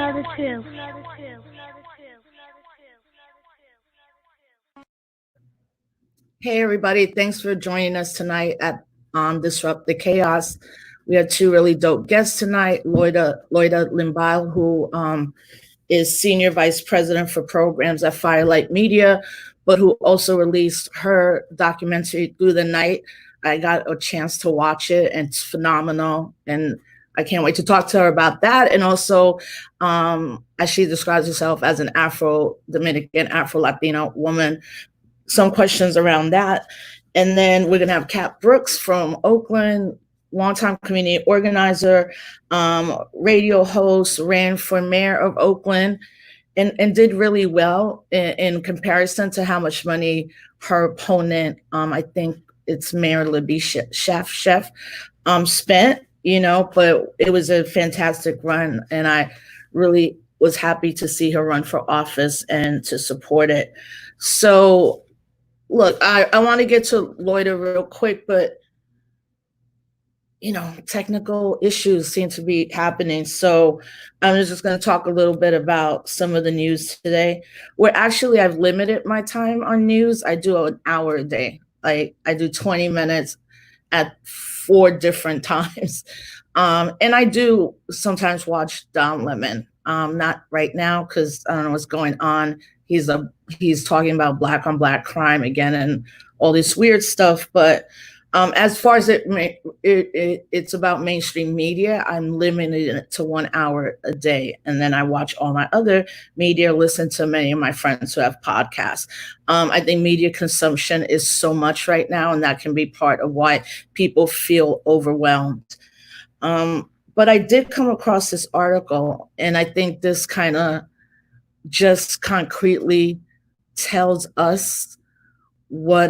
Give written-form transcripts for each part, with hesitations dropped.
another two. Hey everybody, thanks for joining us tonight at Disrupt the Chaos. We have two really dope guests tonight, Loira Limbal, who is Senior Vice President for Programs at Firelight Media, but who also released her documentary Through the Night. I got a chance to watch it and it's phenomenal. And I can't wait to talk to her about that. And also, as she describes herself as an Afro-Dominican, Afro-Latino woman, some questions around that. And then we're going to have Kat Brooks from Oakland, longtime community organizer, radio host, ran for mayor of Oakland, and did really well in comparison to how much money her opponent, I think it's Mayor Libby Chef, spent, but it was a fantastic run. And I really was happy to see her run for office and to support it. So look, I want to get to Loira real quick, but technical issues seem to be happening. So I'm just going to talk a little bit about some of the news today. I've limited my time on news. I do an hour a day. I do 20 minutes at 4 different times. And I do sometimes watch Don Lemon. Not right now because I don't know what's going on. He's talking about black on black crime again and all this weird stuff. But as far as it's about mainstream media, I'm limiting it to 1 hour a day. And then I watch all my other media, listen to many of my friends who have podcasts. I think media consumption is so much right now, and that can be part of why people feel overwhelmed. But I did come across this article, and I think this kind of just concretely tells us what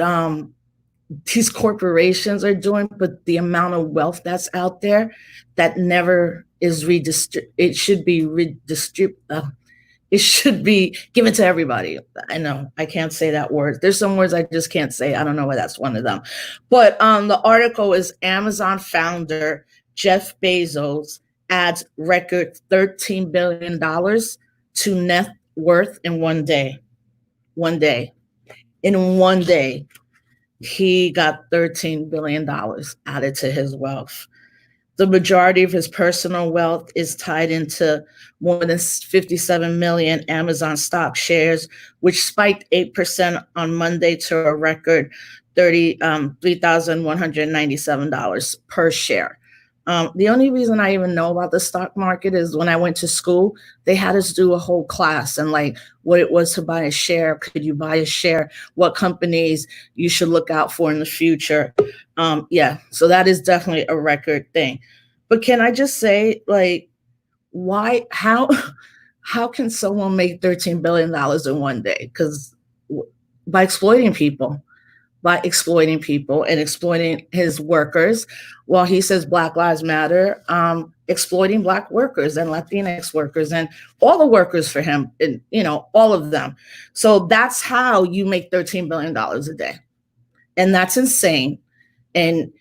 these corporations are doing, but the amount of wealth that's out there that never is redistributed. It should be it should be given to everybody. I know I can't say that word. There's some words I just can't say. I don't know why that's one of them. But the article is Amazon founder Jeff Bezos adds record $13 billion to net worth in one day. In one day, he got $13 billion added to his wealth. The majority of his personal wealth is tied into more than 57 million Amazon stock shares, which spiked 8% on Monday to a record $3,197 per share. The only reason I even know about the stock market is when I went to school, they had us do a whole class and like what it was to buy a share. Could you buy a share? What companies you should look out for in the future? So that is definitely a record thing. But can I just say, like, how can someone make $13 billion in one day? Because by exploiting people and exploiting his workers. While he says Black Lives Matter, exploiting Black workers and Latinx workers and all the workers for him, and all of them. So that's how you make $13 billion a day. And that's insane. And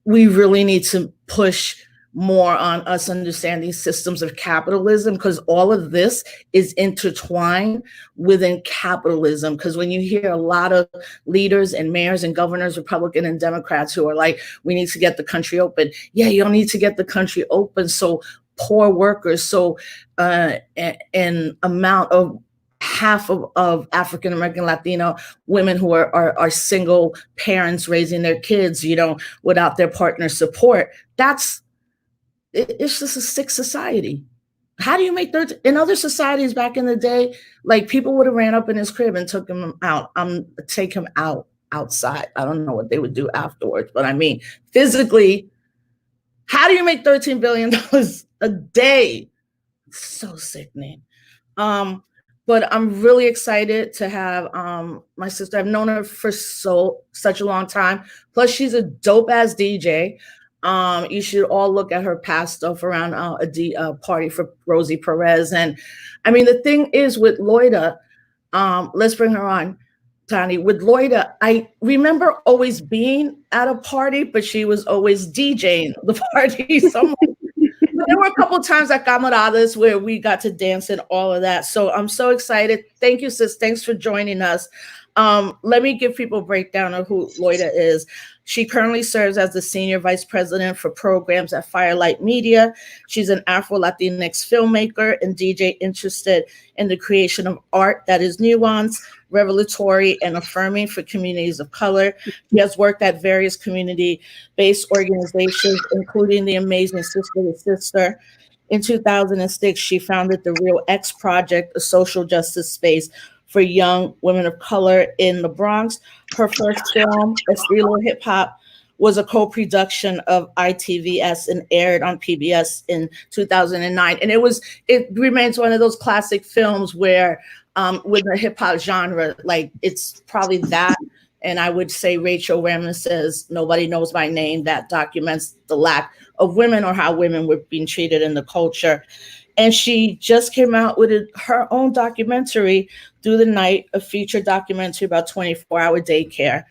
we really need to push more on us understanding systems of capitalism, because all of this is intertwined within capitalism. Because when you hear a lot of leaders and mayors and governors, Republican and Democrats, who are like, we need to get the country open. Yeah, you don't need to get the country open so poor workers, so an amount of half of African American Latino women who are single parents raising their kids, without their partner support. It's just a sick society. How do you make in other societies back in the day, like people would have ran up in his crib and took him out. Take him outside. I don't know what they would do afterwards, but I mean, physically, how do you make $13 billion a day? It's so sickening. But I'm really excited to have my sister. I've known her for such a long time. Plus, she's a dope ass DJ. You should all look at her past stuff around a party for Rosie Perez. And I mean, the thing is with Loira, let's bring her on, Tani. With Loira, I remember always being at a party, but she was always DJing the party somewhere. there were a couple of times at camaradas where we got to dance and all of that. So I'm so excited. Thank you, sis. Thanks for joining us. Let me give people a breakdown of who Loira is. She currently serves as the Senior Vice President for Programs at Firelight Media. She's an Afro-Latinx filmmaker and DJ interested in the creation of art that is nuanced, revelatory, and affirming for communities of color. She has worked at various community-based organizations, including the amazing Sister to Sister. In 2006, she founded the Real X Project, a social justice space for young women of color in the Bronx. Her first film, Estilo Hip Hop, was a co-production of ITVS and aired on PBS in 2009. And it remains one of those classic films where with the hip hop genre, like it's probably that. And I would say Rachel Ramney Nobody Knows My Name, that documents the lack of women or how women were being treated in the culture. And she just came out with her own documentary, Through the Night, a feature documentary about 24-hour daycare.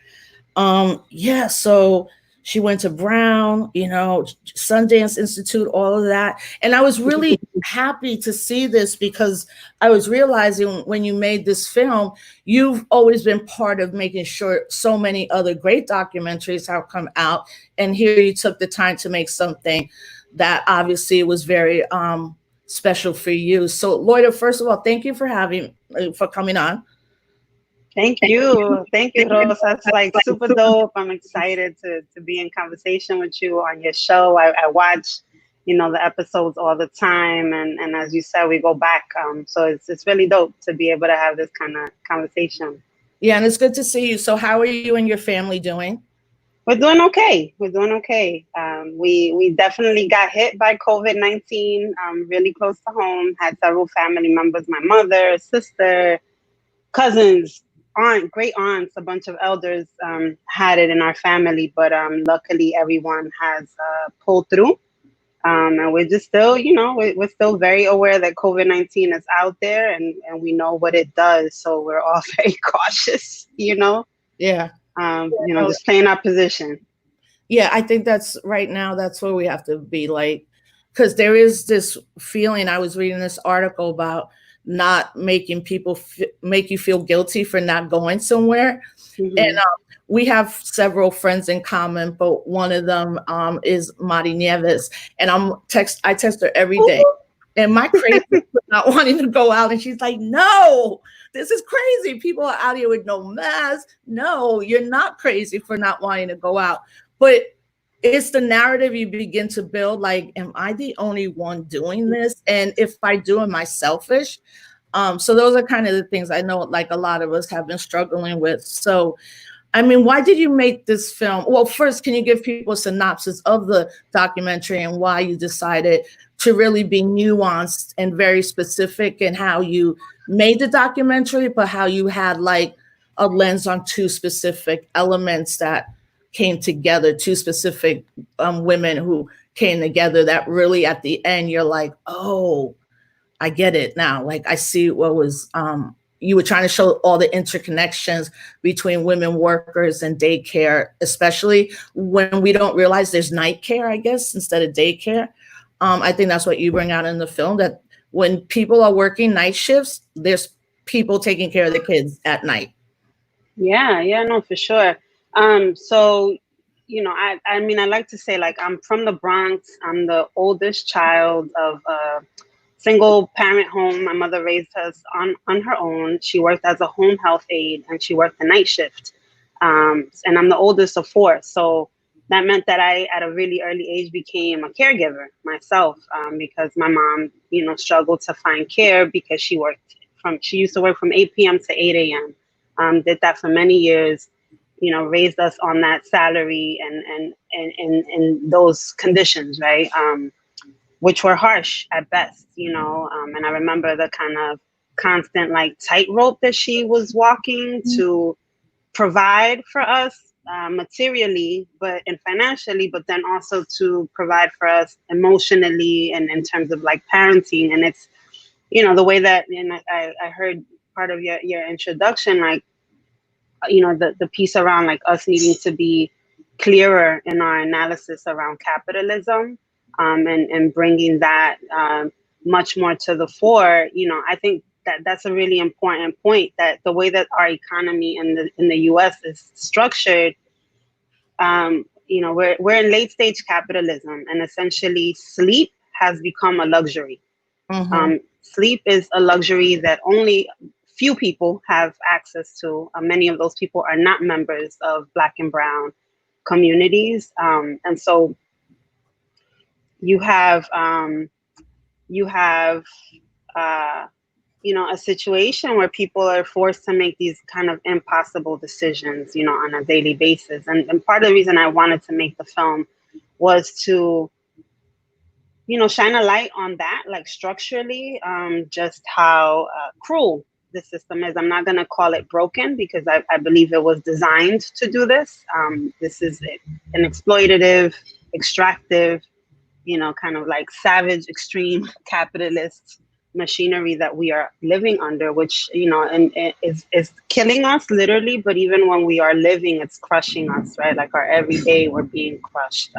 So she went to Brown, Sundance Institute, all of that. And I was really happy to see this because I was realizing when you made this film, you've always been part of making sure so many other great documentaries have come out. And here you took the time to make something that obviously was very special for you. So Loira, first of all, thank you for coming on. Thank you, Rose. That's like super dope. I'm excited to be in conversation with you on your show. I watch, the episodes all the time, and as you said, we go back. So it's really dope to be able to have this kind of conversation. Yeah, and it's good to see you. So how are you and your family doing? We're doing okay. We definitely got hit by COVID-19 really close to home. Had several family members, my mother, sister, cousins, great aunts, a bunch of elders had it in our family. But luckily, everyone has pulled through. And we're just still, we're still very aware that COVID-19 is out there and we know what it does. So we're all very cautious, Yeah. Just playing our position. Yeah, I think that's right now, that's where we have to be, like, because there is this feeling. I was reading this article about not making people make you feel guilty for not going somewhere. Mm-hmm. And we have several friends in common, but one of them is Mari Nieves. And I text her every day. Am I crazy for not wanting to go out? And she's like, no, this is crazy. People are out here with no mask. No, you're not crazy for not wanting to go out. But it's the narrative you begin to build. Like, am I the only one doing this? And if I do, am I selfish? So those are kind of the things I know, like a lot of us have been struggling with. So, I mean, why did you make this film? Well, first, can you give people a synopsis of the documentary and why you decided to really be nuanced and very specific in how you made the documentary, but how you had like a lens on two specific elements that came together, two specific women who came together that really at the end, you're like, oh, I get it now. Like, I see what was, you were trying to show all the interconnections between women workers and daycare, especially when we don't realize there's night care, I guess, instead of daycare. I think that's what you bring out in the film, that when people are working night shifts, there's people taking care of the kids at night. Yeah, no, for sure. So, I mean, I like to say, like, I'm from the Bronx. I'm the oldest child of a single parent home. My mother raised us on her own. She worked as a home health aide and she worked the night shift. And I'm the oldest of four. So that meant that I, at a really early age, became a caregiver myself because my mom, struggled to find care because she used to work from 8 p.m. to 8 a.m. Did that for many years, raised us on that salary and those conditions, right? Which were harsh at best, and I remember the kind of constant like tightrope that she was walking to provide for us materially, and financially, but then also to provide for us emotionally and in terms of like parenting. And it's, the way that, and I heard part of your introduction, like, the piece around like us needing to be clearer in our analysis around capitalism. and bringing that much more to the fore. I think that that's a really important point, that the way that our economy in the U.S. is structured, we're in late stage capitalism, and essentially sleep has become a luxury. Sleep is a luxury that only few people have access to. Many of those people are not members of Black and Brown communities, and so you have uh, a situation where people are forced to make these kind of impossible decisions, on a daily basis. And part of the reason I wanted to make the film was to shine a light on that, like structurally, just how cruel the system is. I'm not going to call it broken, because I believe it was designed to do this. This is an exploitative, extractive, kind of like savage, extreme capitalist machinery that we are living under, which, and is killing us literally. But even when we are living, it's crushing us, right? Like our everyday, we're being crushed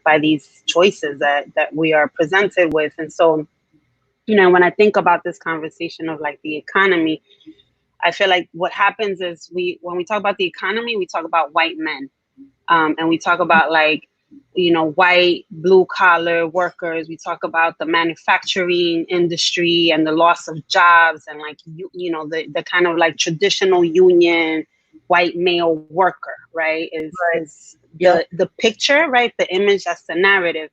by these choices that we are presented with. And so, when I think about this conversation of like the economy, I feel like what happens is when we talk about the economy, we talk about white men, and we talk about like, white blue collar workers. We talk about the manufacturing industry and the loss of jobs, and like, the kind of like traditional union white male worker, right? Is the picture, right? The image, that's the narrative.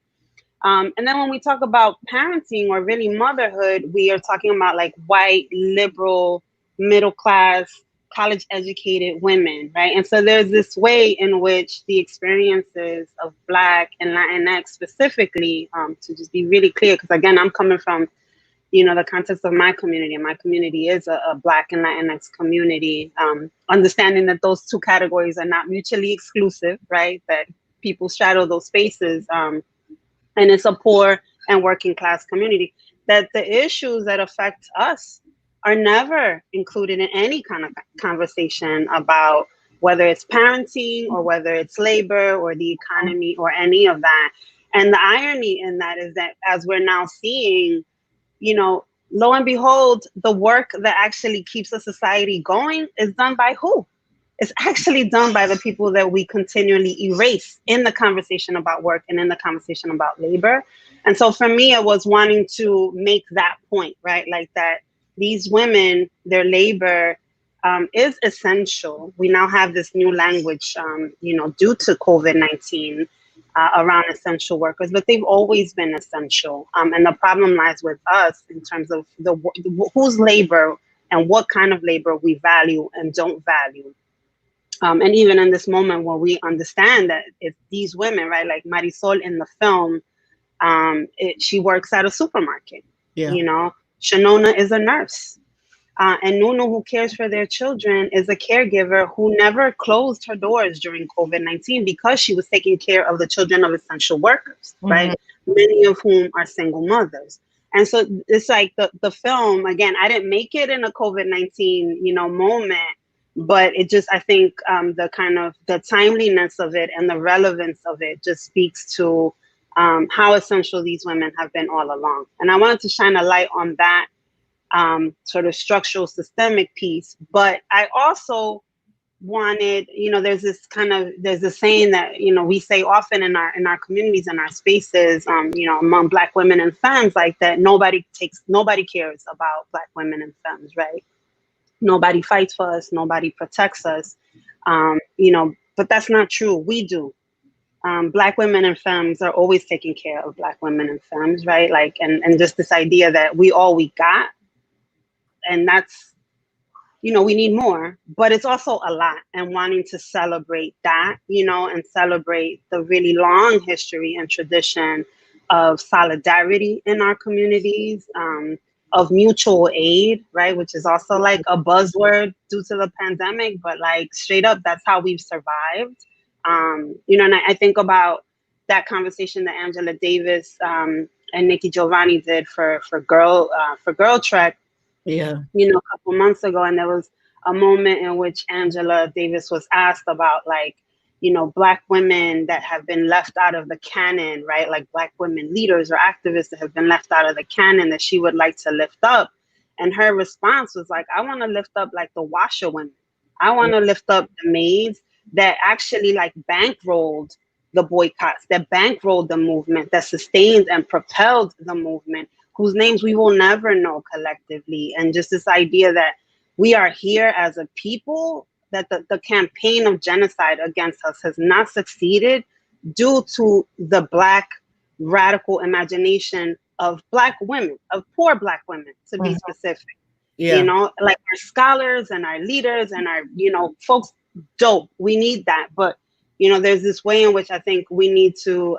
And then when we talk about parenting, or really motherhood, we are talking about like white, liberal, middle class, college educated women, right? And so there's this way in which the experiences of Black and Latinx specifically, to just be really clear, because again, I'm coming from, the context of my community, and my community is a Black and Latinx community, understanding that those two categories are not mutually exclusive, right? That people straddle those spaces, and it's a poor and working class community, that the issues that affect us are never included in any kind of conversation about whether it's parenting or whether it's labor or the economy or any of that. And the irony in that is that as we're now seeing, lo and behold, the work that actually keeps a society going is done by who? It's actually done by the people that we continually erase in the conversation about work and in the conversation about labor. And so for me, it was wanting to make that point, right? Like that these women, their labor is essential. We now have this new language, due to COVID-19, around essential workers, but they've always been essential. And the problem lies with us in terms of whose labor and what kind of labor we value and don't value. And even in this moment where we understand that it's these women, right? Like Marisol in the film, she works at a supermarket. Shanona is a nurse. And Nunu, who cares for their children, is a caregiver who never closed her doors during COVID-19 because she was taking care of the children of essential workers, right? Many of whom are single mothers. And so it's like the film, again, I didn't make it in a COVID-19, moment, but it just, I think the kind of the timeliness of it and the relevance of it just speaks to how essential these women have been all along. And I wanted to shine a light on that sort of structural systemic piece. But I also wanted, there's this saying that, we say often in our communities, in our spaces, among Black women and femmes, like that nobody cares about Black women and femmes, right? Nobody fights for us, nobody protects us, but that's not true. We do. Black women and femmes are always taking care of Black women and femmes, right? Like, and just this idea that we all we got, and that's, we need more, but it's also a lot, and wanting to celebrate that, and celebrate the really long history and tradition of solidarity in our communities, of mutual aid, right? Which is also like a buzzword due to the pandemic, but like straight up, that's how we've survived. And I think about that conversation that Angela Davis and Nikki Giovanni did for Girl Trek, a couple months ago. And there was a moment in which Angela Davis was asked about, like, Black women that have been left out of the canon, right? Like Black women leaders or activists that have been left out of the canon that she would like to lift up. And her response was like, I want to lift up like the washerwomen. I want to lift up the maids that actually like bankrolled the boycotts, that bankrolled the movement, that sustained and propelled the movement, whose names we will never know collectively. And just this idea that we are here as a people, that the campaign of genocide against us has not succeeded due to the Black radical imagination of Black women, of poor Black women, to be specific. Yeah. Like our scholars and our leaders and our, folks, dope. We need that. But, there's this way in which I think we need to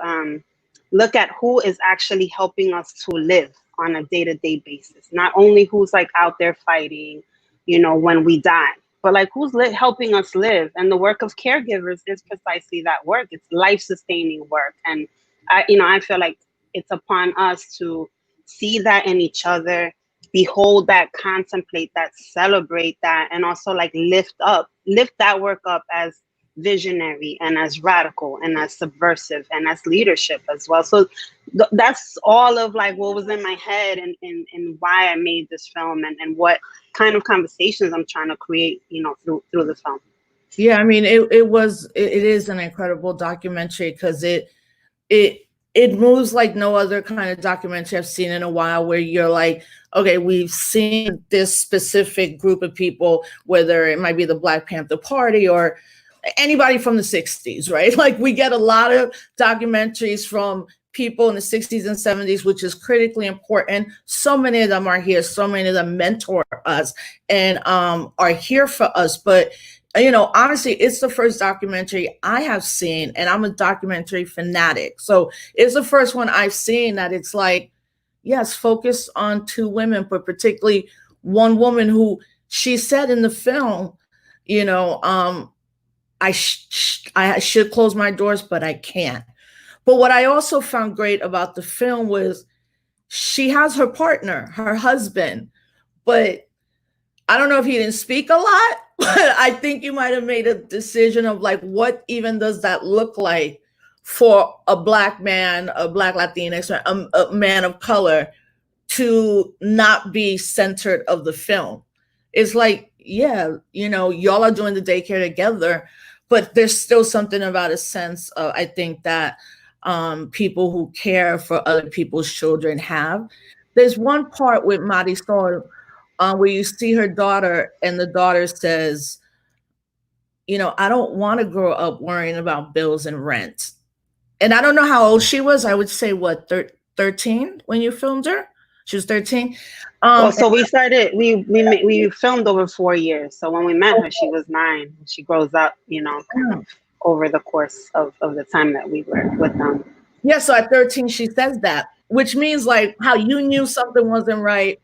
look at who is actually helping us to live on a day-to-day basis. Not only who's like out there fighting, when we die, but like who's helping us live. And the work of caregivers is precisely that work. It's life-sustaining work. And I feel like it's upon us to see that in each other, behold that, contemplate that, celebrate that, and also like lift that work up as visionary and as radical and as subversive and as leadership as well. So that's all of like what was in my head and why I made this film and what kind of conversations I'm trying to create, through the film. Yeah, I mean, it is an incredible documentary because it moves like no other kind of documentary I've seen in a while, where you're like, okay, we've seen this specific group of people, whether it might be the Black Panther Party or anybody from the 60s, right? Like we get a lot of documentaries from people in the 60s and 70s, which is critically important. So many of them are here. So many of them mentor us and are here for us. But honestly, it's the first documentary I have seen, and I'm a documentary fanatic. So it's the first one I've seen that it's like, yes, focus on two women, but particularly one woman who she said in the film, I should close my doors, but I can't. But what I also found great about the film was she has her partner, her husband, but I don't know if he didn't speak a lot, but I think you might have made a decision of like, what even does that look like for a Black man, a Black Latinx, a man of color to not be centered of the film? It's like, yeah, y'all are doing the daycare together, but there's still something about a sense of, I think, that people who care for other people's children have. There's one part with Marisol where you see her daughter, and the daughter says, I don't want to grow up worrying about bills and rent. And I don't know how old she was. I would say, what, 13 when you filmed her? She was 13. So we filmed over 4 years. So when we met her, she was 9. She grows up, kind of over the course of the time that we were with them. Yeah, so at 13, she says that, which means like how you knew something wasn't right,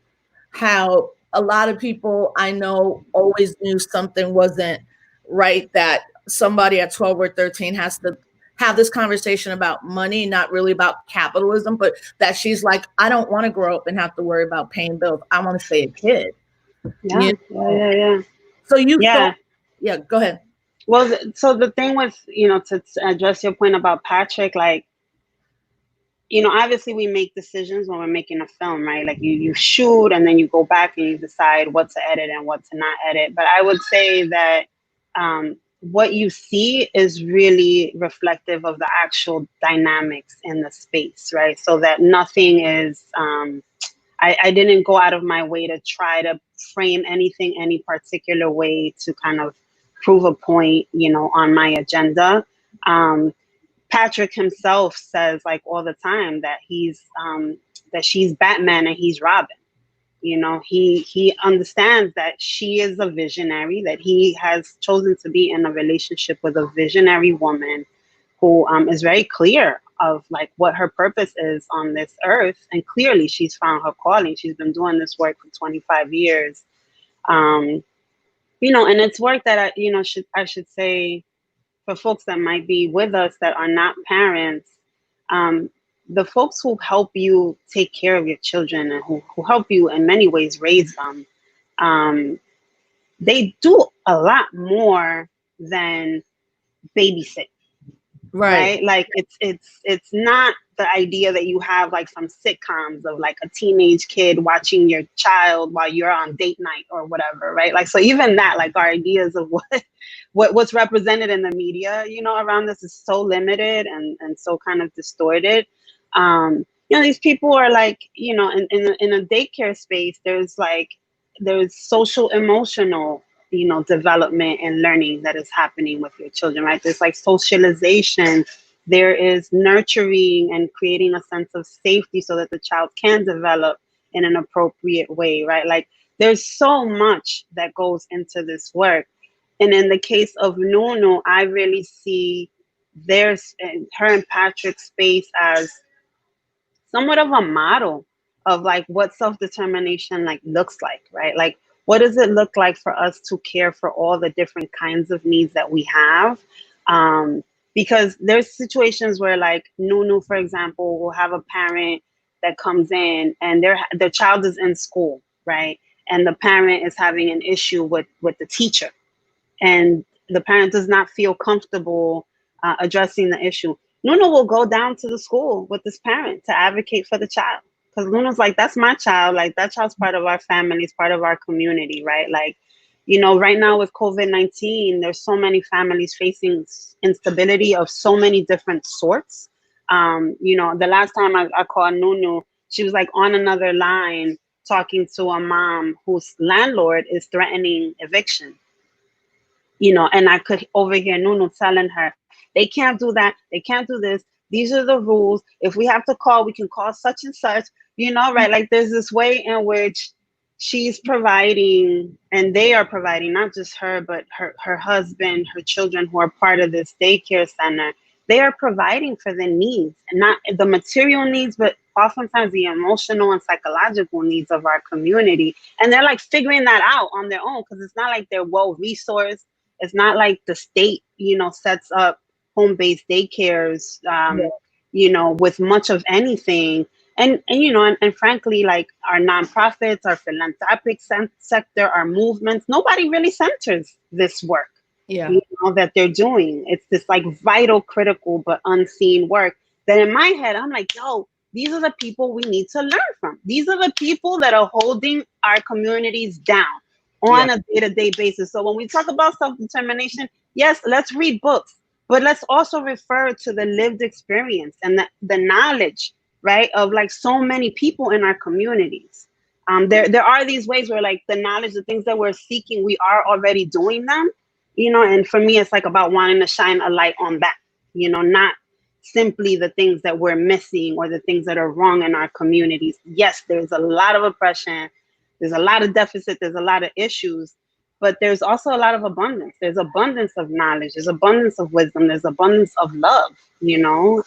how a lot of people I know always knew something wasn't right, that somebody at 12 or 13 has to have this conversation about money, not really about capitalism, but that she's like, I don't want to grow up and have to worry about paying bills. I want to stay a kid. Yeah. So yeah, go ahead. Well, so the thing with, to address your point about Patrick, like, obviously we make decisions when we're making a film, right? Like you shoot and then you go back and you decide what to edit and what to not edit. But I would say that what you see is really reflective of the actual dynamics in the space, right? So that nothing is, I didn't go out of my way to try to frame anything any particular way to kind of prove a point, on my agenda. Patrick himself says like all the time that that she's Batman and he's Robin. He understands that she is a visionary, that he has chosen to be in a relationship with a visionary woman who is very clear of like what her purpose is on this earth. And clearly she's found her calling. She's been doing this work for 25 years. And it's work that I should say, for folks that might be with us that are not parents, the folks who help you take care of your children and who help you in many ways raise them, they do a lot more than babysit Right. right? Like it's not the idea that you have like some sitcoms of like a teenage kid watching your child while you're on date night or whatever, right? Like, so even that, like, our ideas of what's represented in the media, you know, around this is so limited and so kind of distorted. You know, these people are like, you know, in a daycare space, there's social emotional, you know, development and learning that is happening with your children, right? There's like socialization, there is nurturing and creating a sense of safety so that the child can develop in an appropriate way, right? Like, there's so much that goes into this work. And in the case of Nunu, I really see there's her and Patrick's space as somewhat of a model of like what self-determination like looks like, right? Like, what does it look like for us to care for all the different kinds of needs that we have? Because there's situations where, like, Nunu, for example, will have a parent that comes in and their child is in school, right? And the parent is having an issue with the teacher, and the parent does not feel comfortable addressing the issue. Luna will go down to the school with this parent to advocate for the child. Because Luna's like, that's my child. Like, that child's part of our family, it's part of our community, right? Like, you know, right now with COVID-19, there's so many families facing instability of so many different sorts. You know, the last time I called Nunu, she was like on another line talking to a mom whose landlord is threatening eviction, you know, and I could overhear Nunu telling her, they can't do that, they can't do this. These are the rules. If we have to call, we can call such and such, you know, right? Like, there's this way in which she's providing, and they are providing, not just her, but her husband, her children who are part of this daycare center. They are providing for the needs, and not the material needs, but oftentimes the emotional and psychological needs of our community. And they're like figuring that out on their own, because it's not like they're well resourced. It's not like the state, you know, sets up home-based daycares, Yeah. you know, with much of anything. And you know, and frankly, like, our nonprofits, our philanthropic sector, our movements, nobody really centers this work, Yeah. you know, that they're doing. It's this like vital, critical, but unseen work that in my head, I'm like, yo, these are the people we need to learn from. These are the people that are holding our communities down Yeah. on a day-to-day basis. So when we talk about self-determination, yes, let's read books, but let's also refer to the lived experience and the knowledge, right, of like so many people in our communities. There are these ways where, like, the knowledge, the things that we're seeking, we are already doing them, you know. And for me, it's like about wanting to shine a light on that, you know, not simply the things that we're missing or the things that are wrong in our communities. Yes, there's a lot of oppression, there's a lot of deficit, there's a lot of issues, but there's also a lot of abundance. There's abundance of knowledge, there's abundance of wisdom, there's abundance of love, you know.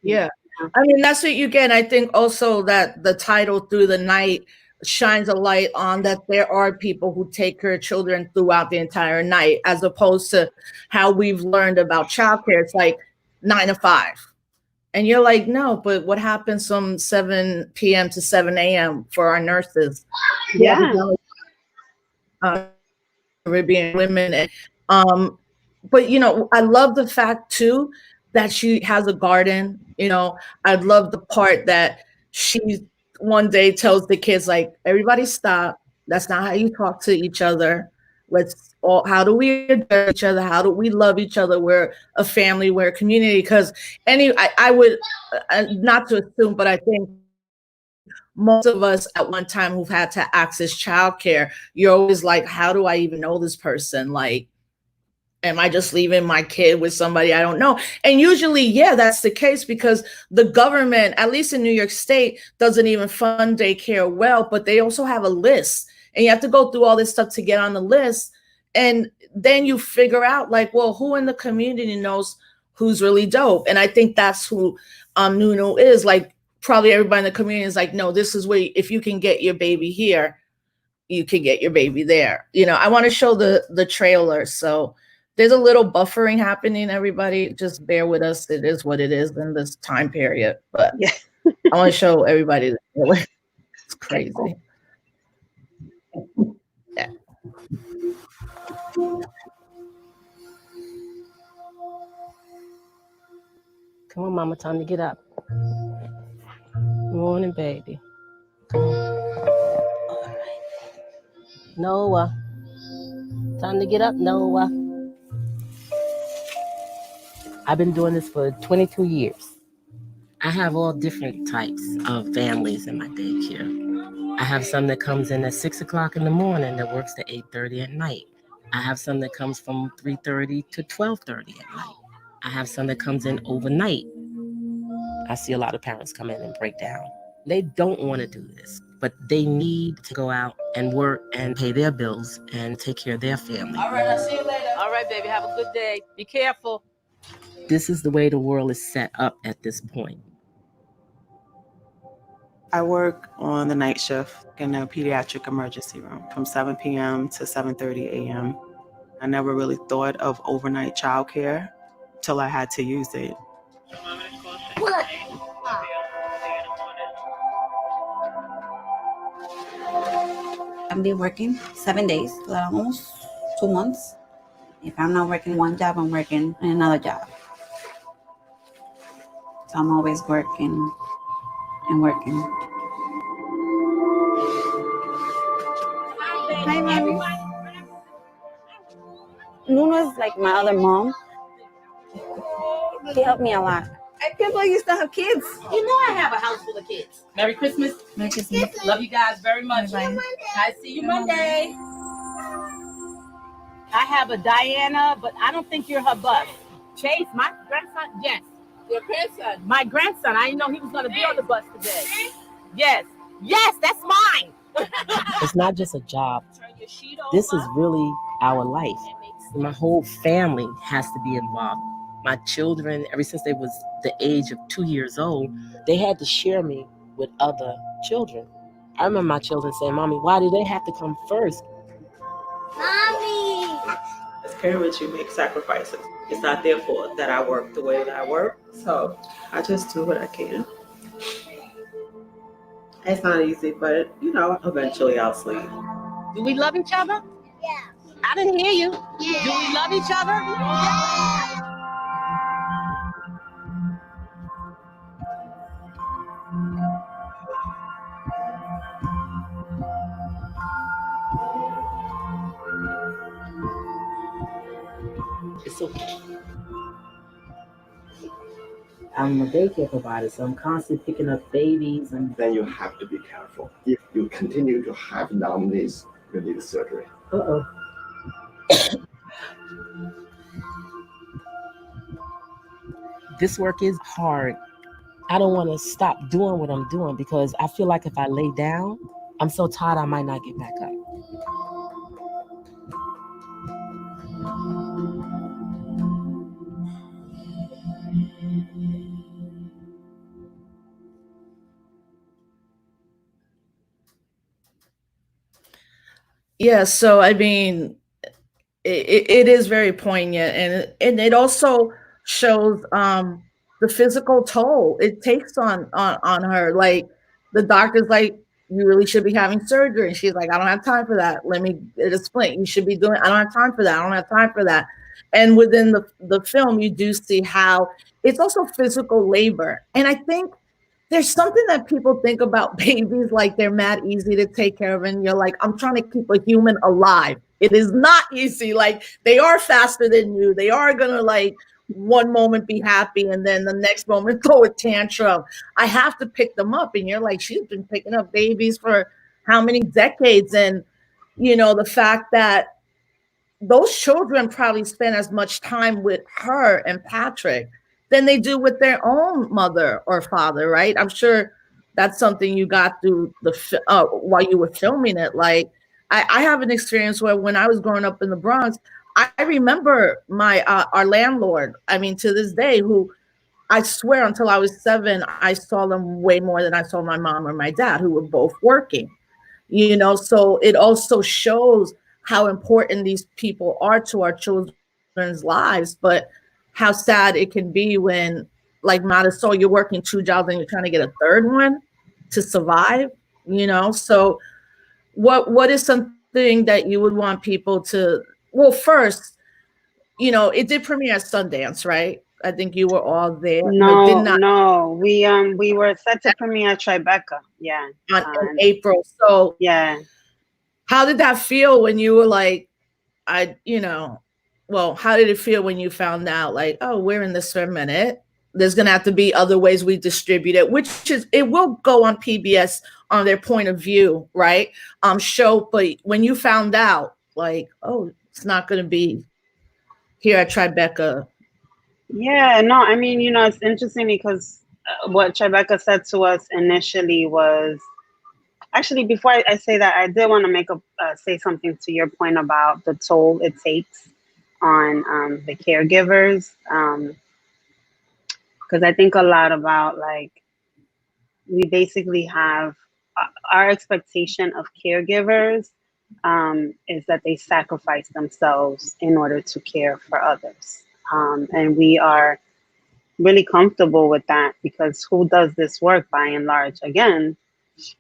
Yeah. I mean, that's what you get. I think also that the title Through the Night shines a light on that there are people who take care of children throughout the entire night, as opposed to how we've learned about childcare. It's like 9 to 5. And you're like, no, but what happens from 7 p.m. to 7 a.m. for our nurses? Yeah. Caribbean women. But you know, I love the fact too that she has a garden. You know, I love the part that she one day tells the kids, like, everybody stop. That's not how you talk to each other. Let's all, how do we address each other? How do we love each other? We're a family, we're a community. Because I would not to assume, but I think most of us at one time who've had to access childcare, you're always like, how do I even know this person? Like, am I just leaving my kid with somebody I don't know? And usually, yeah, that's the case, because the government, at least in New York State, doesn't even fund daycare well, but they also have a list. And you have to go through all this stuff to get on the list. And then you figure out, like, well, who in the community knows who's really dope? And I think that's who Nuno is. Like, probably everybody in the community is like, no, this is where, if you can get your baby here, you can get your baby there. You know, I want to show the trailer. So there's a little buffering happening, everybody. Just bear with us. It is what it is in this time period. But Yeah. I want to show everybody the trailer. It's crazy. Okay, cool. Yeah. Come on, mama, time to get up. Morning, baby. Come on. All right. Noah. Time to get up, Noah. I've been doing this for 22 years. I have all different types of families in my daycare. I have some that comes in at 6 o'clock in the morning that works to 8:30 at night. I have some that comes from 3:30 to 12:30 at night. I have some that comes in overnight. I see a lot of parents come in and break down. They don't want to do this, but they need to go out and work and pay their bills and take care of their family. All right, I'll see you later. All right, baby, have a good day. Be careful. This is the way the world is set up at this point. I work on the night shift in a pediatric emergency room from 7 p.m. to 7:30 a.m. I never really thought of overnight childcare till I had to use it. What? I've been working 7 days, almost 2 months. If I'm not working one job, I'm working in another job. So I'm always working and working. Hi, mommy. Luna's like my other mom. She helped me a lot. I can't believe you still have kids. You know I have a house full of kids. Merry Christmas. Merry Christmas. Love you guys very much. Bye. I see you Monday. I have a Diana, but I don't think you're her bus. Chase, my grandson, yes. Your grandson? My grandson. I didn't know he was going to be on the bus today. Yes. Yes, that's mine. It's not just a job. This is really our life. My whole family has to be involved. My children, ever since they was the age of 2 years old, they had to share me with other children. I remember my children saying, Mommy, why do they have to come first? Mommy! As parents, you make sacrifices. It's not their fault that I work the way that I work, so I just do what I can. It's not easy, but eventually I'll sleep. Do we love each other? Yeah. I didn't hear you. Yeah. Do we love each other? Yeah. It's okay. I'm a daycare provider, so I'm constantly picking up babies. Then you have to be careful. If you continue to have numbness, you need surgery. Uh-oh. This work is hard. I don't want to stop doing what I'm doing because I feel like if I lay down, I'm so tired I might not get back up. Yeah, so I mean, it is very poignant, and it also shows the physical toll it takes on her. Like the doctor's like, you really should be having surgery, and she's like, I don't have time for that. Let me explain. You should be doing. I don't have time for that. I don't have time for that. And within the film, you do see how it's also physical labor, and I think there's something that people think about babies like they're mad easy to take care of, and you're like, I'm trying to keep a human alive. It is not easy. Like they are faster than you. They are gonna like one moment be happy and then the next moment throw a tantrum. I have to pick them up, and you're like, she's been picking up babies for how many decades? And the fact that those children probably spend as much time with her and Patrick than they do with their own mother or father, right? I'm sure that's something you got through while you were filming it. Like, I have an experience where when I was growing up in the Bronx, I remember my our landlord. I mean, to this day, who I swear until I was 7, I saw them way more than I saw my mom or my dad, who were both working. So it also shows how important these people are to our children's lives, but how sad it can be when, like Marisol, you're working 2 jobs and you're trying to get a third one to survive. So what is something that you would want people to? Well, first, it did premiere at Sundance, right? I think you were all there. No, did No, not no. We were set to premiere at Tribeca. Yeah. in April. So Yeah. how did that feel when you were like, well, how did it feel when you found out, like, oh, we're in this for a minute? There's going to have to be other ways we distribute it, which is, it will go on PBS on their point of view, right? Show. But when you found out, like, oh, it's not going to be here at Tribeca. Yeah, no, I mean, it's interesting because what Tribeca said to us initially was, actually, before I say that, I did want to say something to your point about the toll it takes on the caregivers. Because I think a lot about, like, we basically have our expectation of caregivers is that they sacrifice themselves in order to care for others. And we are really comfortable with that because who does this work by and large? Again,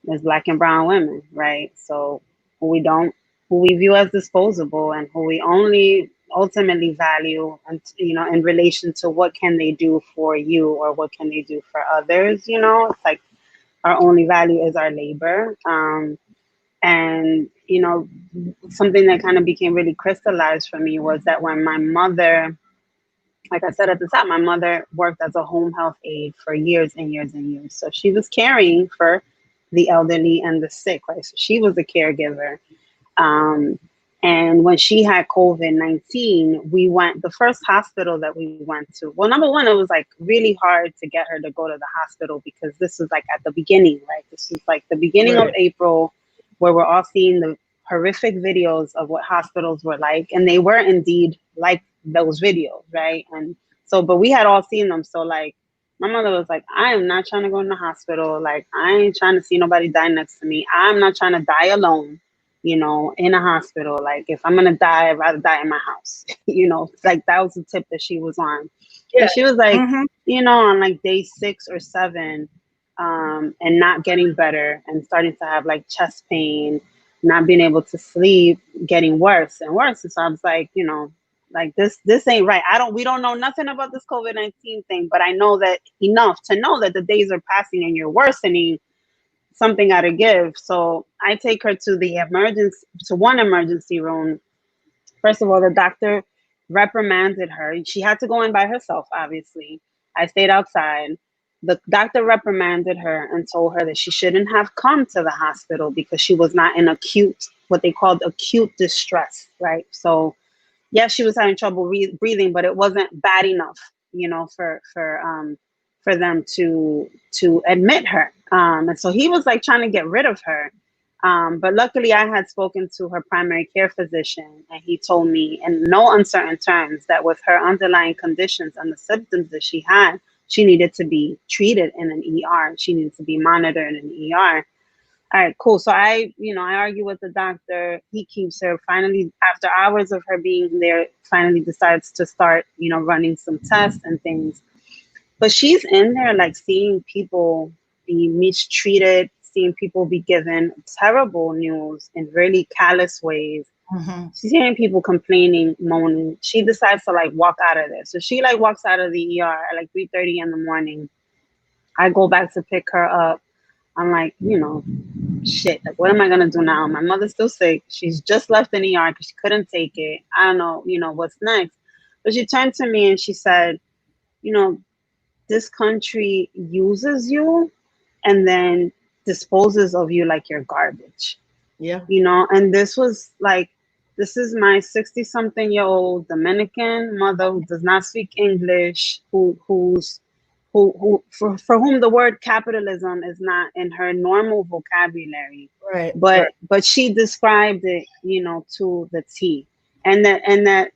is Black and brown women, right? So who we view as disposable and who we only ultimately value, and in relation to what can they do for you or what can they do for others. It's like our only value is our labor. And something that kind of became really crystallized for me was that when my mother, like I said at the top, my mother worked as a home health aide for years and years and years. So she was caring for the elderly and the sick, right? So she was a caregiver. And when she had COVID-19, the first hospital that we went to, well, number one, it was like really hard to get her to go to the hospital because this was like at the beginning, right? This was like the beginning of April, where we're all seeing the horrific videos of what hospitals were like. And they were indeed like those videos, right? And so, but we had all seen them. So like, my mother was like, I am not trying to go in the hospital. Like, I ain't trying to see nobody die next to me. I'm not trying to die alone, in a hospital. Like, if I'm going to die, I'd rather die in my house. Like that was the tip that she was on. Yeah. But she was like, on like day 6 or 7, and not getting better and starting to have like chest pain, not being able to sleep, getting worse and worse. And so I was like, like this ain't right. We don't know nothing about this COVID-19 thing, but I know that enough to know that the days are passing and you're worsening. Something got to give. So I take her to one emergency room. First of all, the doctor reprimanded her. She had to go in by herself, obviously. I stayed outside. The doctor reprimanded her and told her that she shouldn't have come to the hospital because she was not in what they called acute distress, right? So yes, she was having trouble breathing, but it wasn't bad enough, for them to admit her. And so he was like trying to get rid of her. But luckily, I had spoken to her primary care physician, and he told me in no uncertain terms that with her underlying conditions and the symptoms that she had, she needed to be treated in an ER. She needed to be monitored in an ER. All right, cool. So I argue with the doctor. He keeps her. Finally, after hours of her being there, finally decides to start, running some tests and things. But she's in there, like, seeing people be mistreated, seeing people be given terrible news in really callous ways. Mm-hmm. She's hearing people complaining, moaning. She decides to like walk out of there. So she like walks out of the ER at like 3:30 in the morning. I go back to pick her up. I'm like, shit, like, what am I going to do now? My mother's still sick. She's just left an ER because she couldn't take it. I don't know, what's next. But she turned to me and she said, this country uses you and then disposes of you like you're garbage. Yeah. And this was like, this is my 60-something-year-old Dominican mother who does not speak English, for whom the word capitalism is not in her normal vocabulary. Right. But she described it, to the T. And that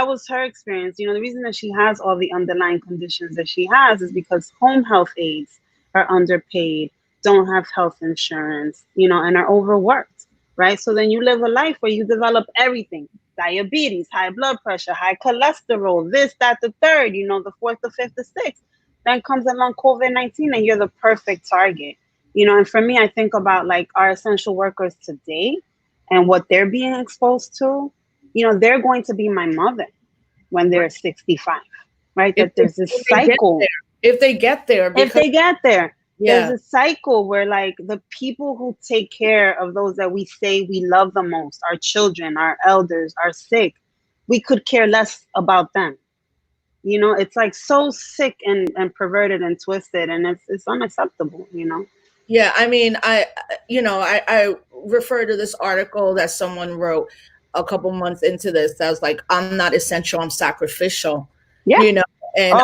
was her experience. The reason that she has all the underlying conditions that she has is because home health aides are underpaid, don't have health insurance, and are overworked, right? So then you live a life where you develop everything: diabetes, high blood pressure, high cholesterol, this, that, the third, the fourth, the fifth, the sixth. Then comes along COVID-19 and you're the perfect target. And for me, I think about like our essential workers today and what they're being exposed to. They're going to be my mother when they're 65. right? That there's this cycle. If they get there, there's a cycle where like the people who take care of those that we say we love the most, our children, our elders, our sick, we could care less about them. You know, it's like so sick and perverted and twisted, and it's unacceptable, you know? Yeah, I mean, I refer to this article that someone wrote a couple months into this that was like, I'm not essential, I'm sacrificial. Yeah. You know, and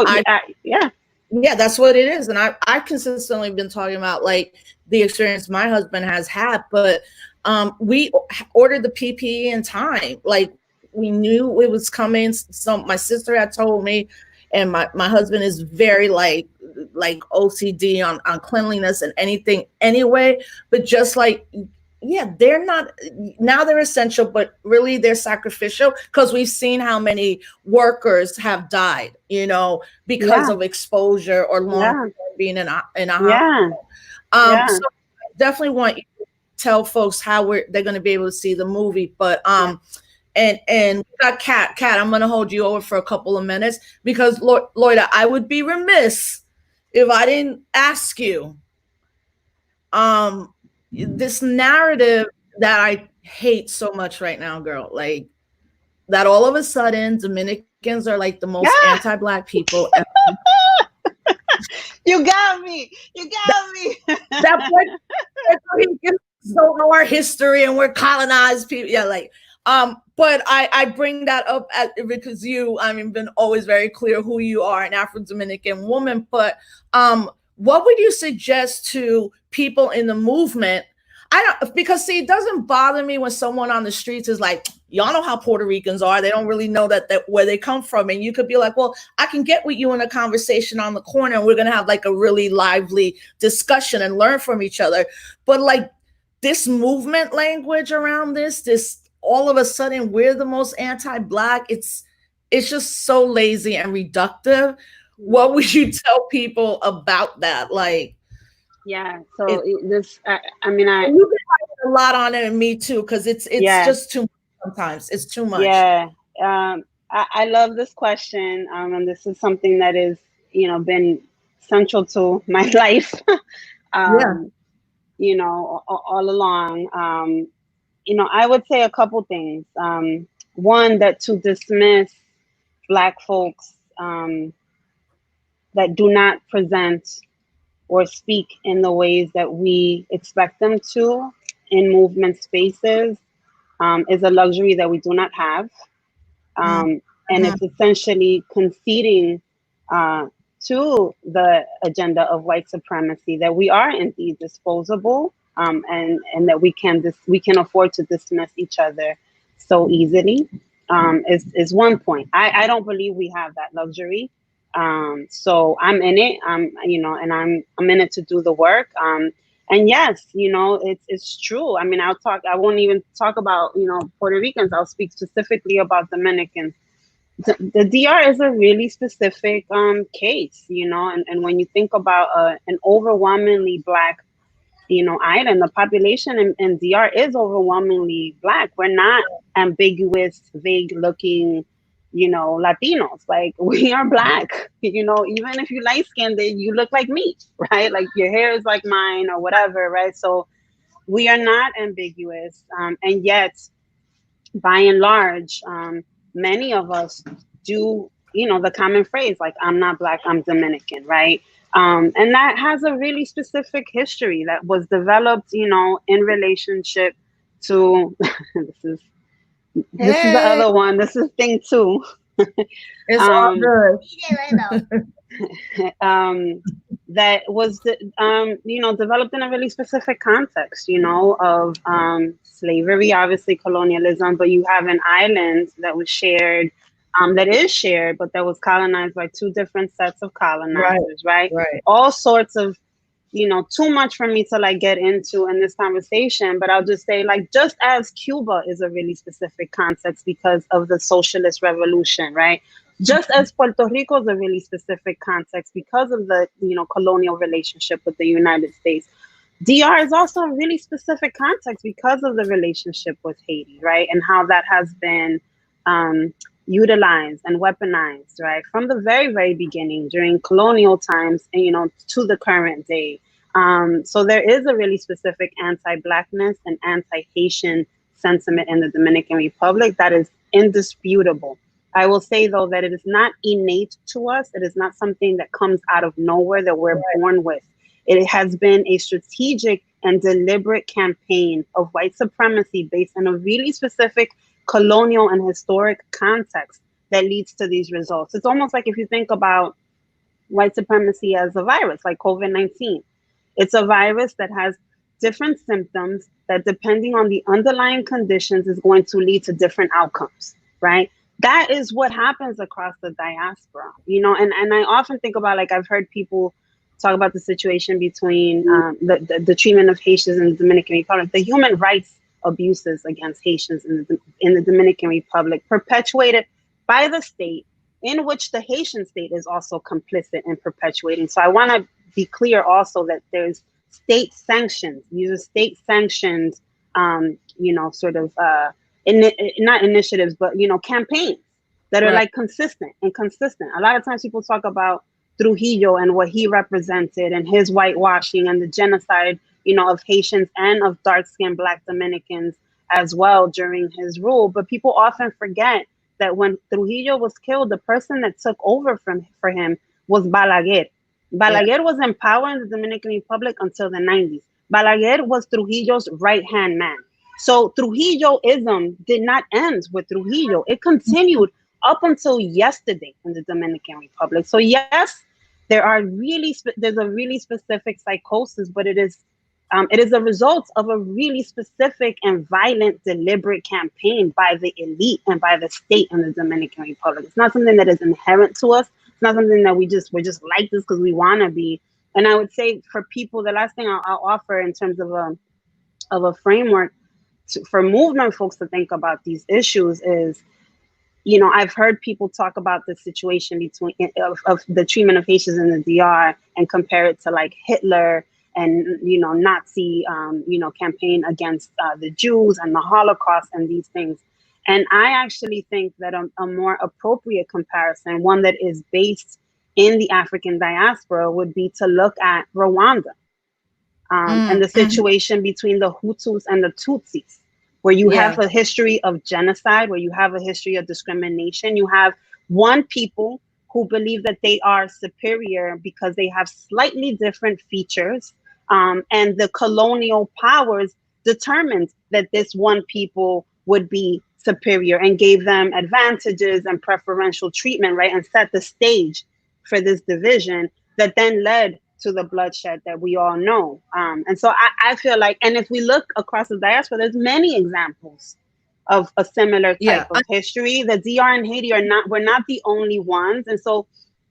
yeah, that's what it is. And I consistently been talking about like the experience my husband has had, but we ordered the PPE in time. Like we knew it was coming. So my sister had told me, and my husband is very like OCD on cleanliness and anything anyway, but just like, yeah, they're not, now they're essential, but really they're sacrificial because we've seen how many workers have died, you know, because of exposure or long being in a hospital. So definitely want you to tell folks how they're going to be able to see the movie, but and we got Kat, I'm going to hold you over for a couple of minutes because Loira, I would be remiss if I didn't ask you, this narrative that I hate so much right now, girl, like that all of a sudden Dominicans are like the most anti-Black people ever. You got me. That Puerto Ricans don't know our history and we're colonized people. Yeah, like, but I bring that up because been always very clear who you are, an Afro-Dominican woman. But what would you suggest to people in the movement? Because it doesn't bother me when someone on the streets is like, y'all know how Puerto Ricans are. They don't really know that where they come from. And you could be like, well, I can get with you in a conversation on the corner and we're going to have like a really lively discussion and learn from each other. But like this movement language around this all of a sudden we're the most anti-Black. It's just so lazy and reductive. What would you tell people about that? Like, yeah, so you've been writing a lot on it, and me too, because it's just too much sometimes. It's too much. Yeah, I love this question, and this is something that is, been central to my life, all along. I would say a couple things. One, that to dismiss Black folks that do not present or speak in the ways that we expect them to in movement spaces is a luxury that we do not have. And it's essentially conceding to the agenda of white supremacy that we are indeed disposable, and that we can afford to dismiss each other so easily, is one point. I don't believe we have that luxury. So I'm in it, and I'm in it to do the work. And yes, it's true. I mean, I won't even talk about, Puerto Ricans. I'll speak specifically about Dominicans. The DR is a really specific case, and when you think about an overwhelmingly Black, island, the population in DR is overwhelmingly Black. We're not ambiguous, vague looking, Latinos. Like, we are Black, even if you light skinned, you look like me, right? Like your hair is like mine or whatever, right? So we are not ambiguous. And yet, by and large, many of us do, the common phrase, like, I'm not Black, I'm Dominican, right? And that has a really specific history that was developed, in relationship to, this is the other one. This is thing two. It's all good. That was, developed in a really specific context, of slavery, obviously colonialism, but you have an island that was shared, that is shared, but that was colonized by two different sets of colonizers, right? All sorts of, too much for me to like get into in this conversation, but I'll just say, like, just as Cuba is a really specific context because of the socialist revolution, right? Just as Puerto Rico is a really specific context because of the, colonial relationship with the United States. DR is also a really specific context because of the relationship with Haiti, right? And how that has been utilized and weaponized, right, from the very, very beginning during colonial times and, to the current day. So there is a really specific anti-Blackness and anti-Haitian sentiment in the Dominican Republic that is indisputable. I will say, though, that it is not innate to us. It is not something that comes out of nowhere that we're born with. It has been a strategic and deliberate campaign of white supremacy based on a really specific colonial and historic context that leads to these results. It's almost like if you think about white supremacy as a virus, like COVID-19. It's a virus that has different symptoms that, depending on the underlying conditions, is going to lead to different outcomes, right? That is what happens across the diaspora, and I often think about, like, I've heard people talk about the situation between the treatment of Haitians in the Dominican Republic, the human rights abuses against Haitians in the Dominican Republic, perpetuated by the state, in which the Haitian state is also complicit in perpetuating. So I want to be clear also that there's state sanctions. These are state sanctions, not initiatives, but, campaigns that are like consistent. A lot of times people talk about Trujillo and what he represented and his whitewashing and the genocide, of Haitians and of dark-skinned Black Dominicans as well during his rule. But people often forget that when Trujillo was killed, the person that took over for him was Balaguer. Balaguer was in power in the Dominican Republic until the 90s. Balaguer was Trujillo's right-hand man. So Trujilloism did not end with Trujillo. It continued up until yesterday in the Dominican Republic. So yes, there's a really specific psychosis, but it is a result of a really specific and violent, deliberate campaign by the elite and by the state in the Dominican Republic. It's not something that is inherent to us. It's not something that we're just like this because we want to be. And I would say for people, the last thing I'll offer in terms of a framework for movement folks to think about these issues is, I've heard people talk about the situation of the treatment of Haitians in the DR and compare it to like Hitler and, Nazi, campaign against the Jews and the Holocaust and these things. And I actually think that a more appropriate comparison, one that is based in the African diaspora, would be to look at Rwanda and the situation between the Hutus and the Tutsis, where you have a history of genocide, where you have a history of discrimination. You have one people who believe that they are superior because they have slightly different features. And the colonial powers determined that this one people would be superior and gave them advantages and preferential treatment, right? And set the stage for this division that then led to the bloodshed that we all know. And so I feel like, and if we look across the diaspora, there's many examples of a similar type of history. The DR and Haiti we're not the only ones. And so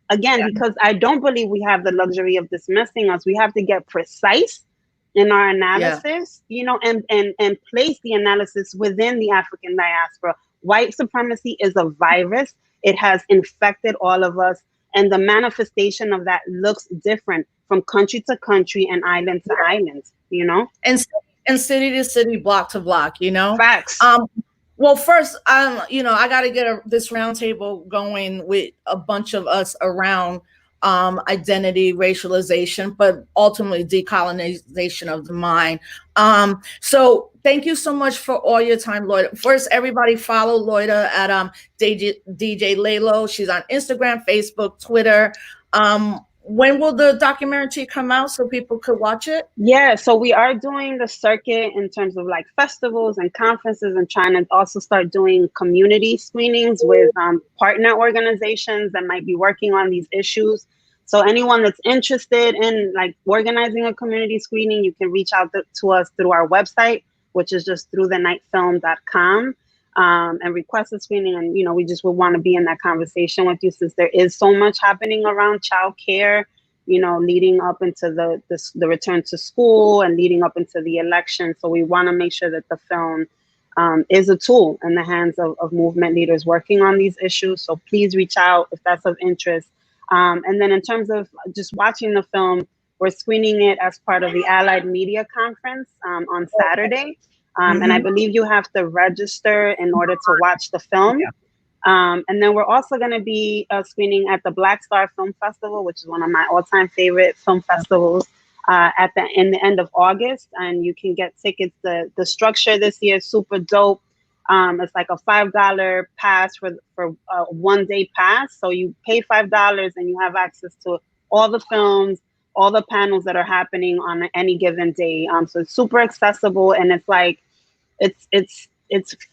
again, because I don't believe we have the luxury of dismissing us, we have to get precise in our analysis, and place the analysis within the African diaspora. White supremacy is a virus. It has infected all of us. And the manifestation of that looks different from country to country and island to island, And city to city, block to block, Facts. Well, first, I got to get this roundtable going with a bunch of us around identity, racialization, but ultimately decolonization of the mind. So thank you so much for all your time, Loira. First, everybody follow Loira at DJ Lalo. She's on Instagram, Facebook, Twitter. When will the documentary come out so people could watch it? Yeah, so we are doing the circuit in terms of like festivals and conferences, and trying to also start doing community screenings with partner organizations that might be working on these issues. So anyone that's interested in like organizing a community screening, you can reach out to us through our website, which is just throughthenightfilm.com. And request a screening. And, we just would want to be in that conversation with you, since there is so much happening around childcare, leading up into the return to school and leading up into the election. So we want to make sure that the film is a tool in the hands of movement leaders working on these issues. So please reach out if that's of interest. And then in terms of just watching the film, we're screening it as part of the Allied Media Conference on Saturday. And I believe you have to register in order to watch the film. And then we're also going to be screening at the Black Star Film Festival, which is one of my all-time favorite film festivals, in the end of August. And you can get tickets. The structure this year is super dope. It's like a $5 pass for a 1-day pass. So you pay $5 and you have access to all the films, all the panels that are happening on any given day. So it's super accessible, and it's like it's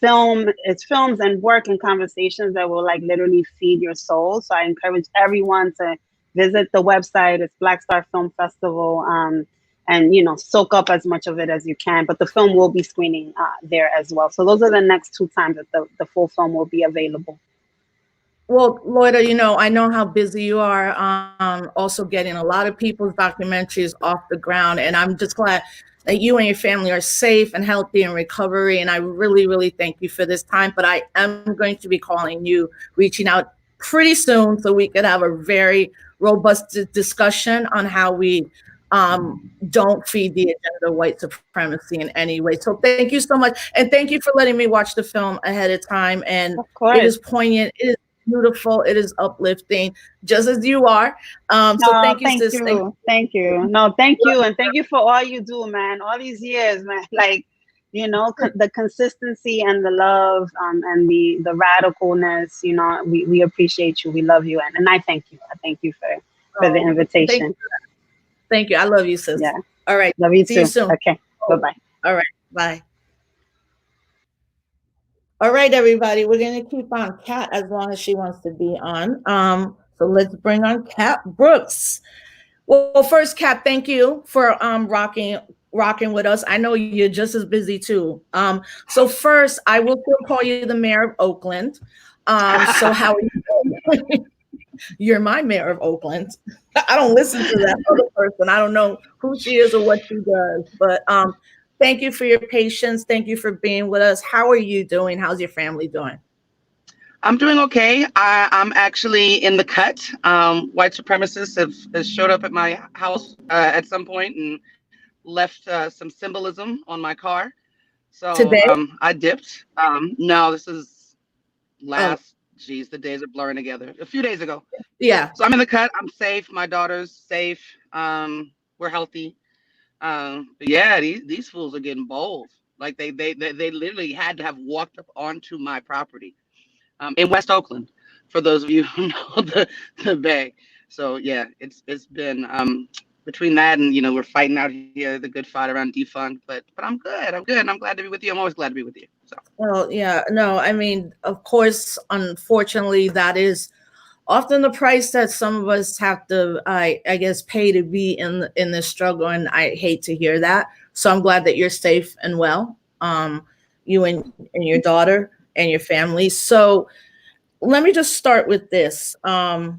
films and work and conversations that will like literally feed your soul. So I encourage everyone to visit the website. It's Black Star Film Festival, and soak up as much of it as you can. But the film will be screening there as well. So those are the next 2 times that the full film will be available. Well, Loida, I know how busy you are, also getting a lot of people's documentaries off the ground, and I'm just glad that you and your family are safe and healthy and recovery. And I really, really thank you for this time. But I am going to be calling you, reaching out pretty soon, so we could have a very robust discussion on how we don't feed the agenda of white supremacy in any way. So thank you so much. And thank you for letting me watch the film ahead of time. And it is poignant. It is beautiful. It is uplifting, just as you are. So thank you, sis. Thank you. No, thank you. And thank you for all you do, man. All these years, man. Like, the consistency and the love, and the radicalness, we appreciate you. We love you. And I thank you. I thank you for the invitation. Thank you. I love you, sis. Yeah. All right. Love you See too. you soon. Okay. Bye-bye. All right. Bye. All right, everybody. We're going to keep on Kat as long as she wants to be on. So let's bring on Kat Brooks. Well, first, Kat, thank you for rocking with us. I know you're just as busy too. So first, I will still call you the mayor of Oakland. So how are you doing? You're my mayor of Oakland. I don't listen to that other person. I don't know who she is or what she does. But thank you for your patience. Thank you for being with us. How are you doing? How's your family doing? I'm doing okay. I'm actually in the cut. White supremacists have showed up at my house at some point and left some symbolism on my car. So Today? I dipped. No, this is last. Geez, the days are blurring together. A few days ago. Yeah. So I'm in the cut. I'm safe. My daughter's safe. We're healthy. But yeah, these fools are getting bold. Like they literally had to have walked up onto my property in West Oakland. For those of you who know the Bay. So yeah, it's been between that and we're fighting out here the good fight around defund. But I'm good. And I'm glad to be with you. I'm always glad to be with you. So. Well, yeah, no, I mean, of course, unfortunately, that is often the price that some of us have to, I guess, pay to be in this struggle, and I hate to hear that. So I'm glad that you're safe and well, you and your daughter and your family. So let me just start with this. Hey,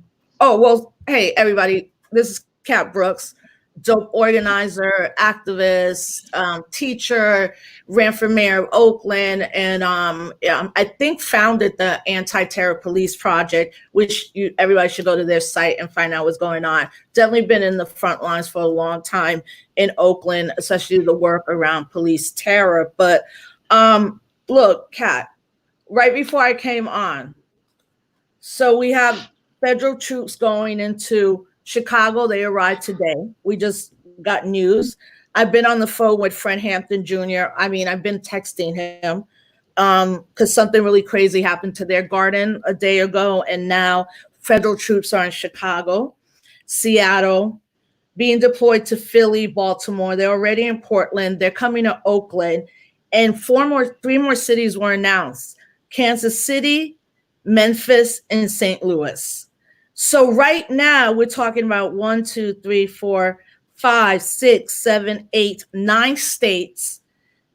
everybody, this is Kat Brooks. Dope organizer, activist, teacher, ran for mayor of Oakland, and I think founded the Anti-Terror Police Project, which everybody should go to their site and find out what's going on. Definitely been in the front lines for a long time in Oakland, especially the work around police terror. But look, Kat, right before I came on, so we have federal troops going into Chicago. They arrived today. We just got news. I've been on the phone with Fred Hampton Jr. I mean, I've been texting him because something really crazy happened to their garden a day ago. And now federal troops are in Chicago, Seattle, being deployed to Philly, Baltimore. They're already in Portland. They're coming to Oakland. And three more cities were announced: Kansas City, Memphis, and St. Louis. So right now we're talking about 1, 2, 3, 4, 5, 6, 7, 8, 9 states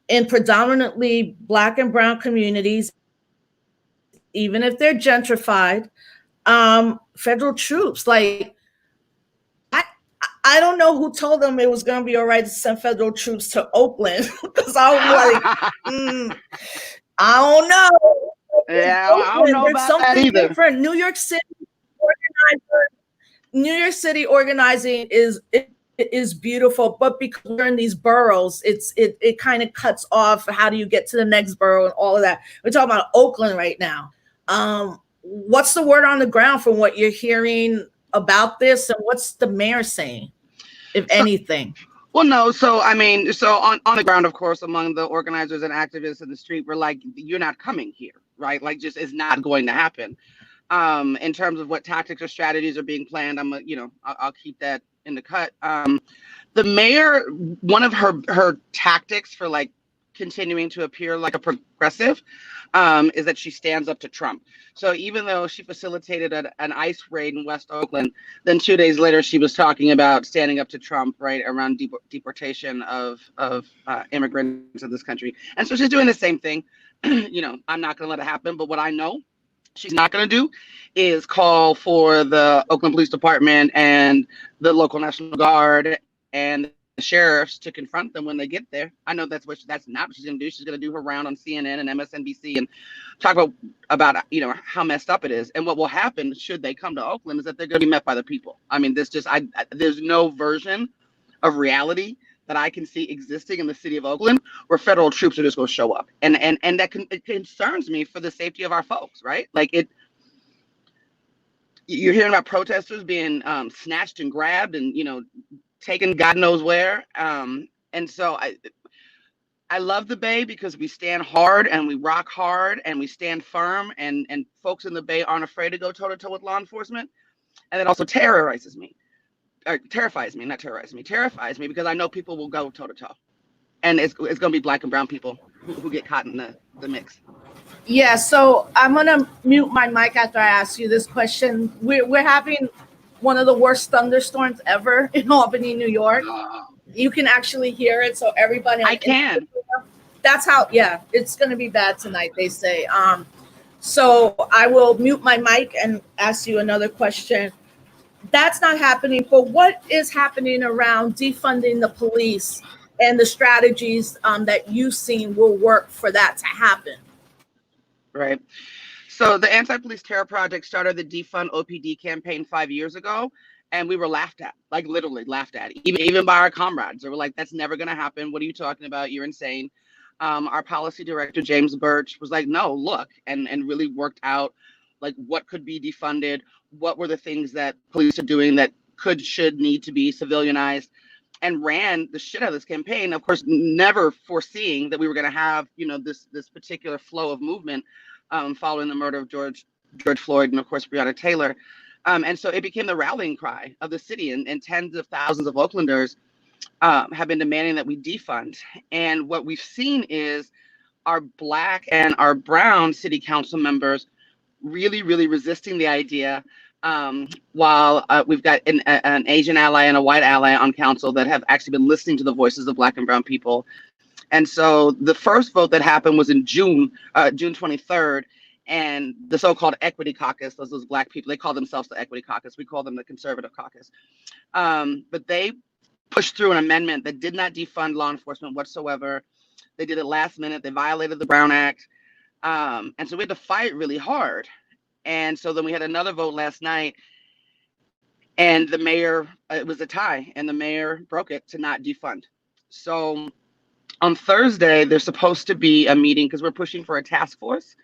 in predominantly Black and brown communities, even if they're gentrified, federal troops. Like, I don't know who told them it was going to be all right to send federal troops to Oakland, because I was like, I don't know. Yeah, I don't know about that either. Different. New York City organizing is beautiful, but because we're in these boroughs, it kind of cuts off. How do you get to the next borough and all of that? We're talking about Oakland right now. what's the word on the ground from what you're hearing about this, and what's the mayor saying, if anything? Well, no. So, I mean, so on the ground, of course, among the organizers and activists in the street, we're like, you're not coming here, right? Like, just it's not going to happen. In terms of what tactics or strategies are being planned, I'll keep that in the cut. The mayor, one of her tactics for like continuing to appear like a progressive is that she stands up to Trump. So even though she facilitated an ICE raid in West Oakland, then 2 days later she was talking about standing up to Trump, right, around deportation of immigrants in this country. And so she's doing the same thing. I'm not going to let it happen. But what I know she's not going to do is call for the Oakland Police Department and the local National Guard and the sheriffs to confront them when they get there. I know that's not what she's going to do. She's going to do her round on CNN and MSNBC and talk about how messed up it is. And what will happen should they come to Oakland is that they're going to be met by the people. I mean, there's no version of reality that I can see existing in the city of Oakland where federal troops are just going to show up. And that it concerns me for the safety of our folks, right? Like you're hearing about protesters being snatched and grabbed and, taken God knows where. And so I love the Bay because we stand hard and we rock hard and we stand firm, and folks in the Bay aren't afraid to go toe to toe with law enforcement. And it also terrifies me because I know people will go toe to toe, and it's going to be Black and brown people who get caught in the mix. Yeah, so I'm gonna mute my mic after I ask you this question. We're having one of the worst thunderstorms ever in Albany, New York. You can actually hear it, so everybody. I can. That's how. Yeah, it's gonna be bad tonight, they say. So I will mute my mic and ask you another question. That's not happening, but what is happening around defunding the police and the strategies that you've seen will work for that to happen? Right. So the Anti-Police Terror Project started the Defund OPD campaign 5 years ago, and we were laughed at, like literally laughed at, even by our comrades. They were like, that's never going to happen. What are you talking about? You're insane. Our policy director, James Birch, was like, no, look, and really worked out like what could be defunded, what were the things that police are doing that should need to be civilianized, and ran the shit out of this campaign. Of course, never foreseeing that we were going to have, this particular flow of movement following the murder of George Floyd and, of course, Breonna Taylor. And so it became the rallying cry of the city, and tens of thousands of Oaklanders have been demanding that we defund. And what we've seen is our Black and our brown city council members really, really resisting the idea, while we've got an Asian ally and a white ally on council that have actually been listening to the voices of Black and brown people. And so the first vote that happened was in June 23rd, and the so-called Equity Caucus, those Black people, they call themselves the Equity Caucus. We call them the Conservative Caucus. But they pushed through an amendment that did not defund law enforcement whatsoever. They did it last minute. They violated the Brown Act. And so we had to fight really hard. And so then we had another vote last night, and the mayor, it was a tie, and the mayor broke it to not defund. So on Thursday, there's supposed to be a meeting because we're pushing for a task force.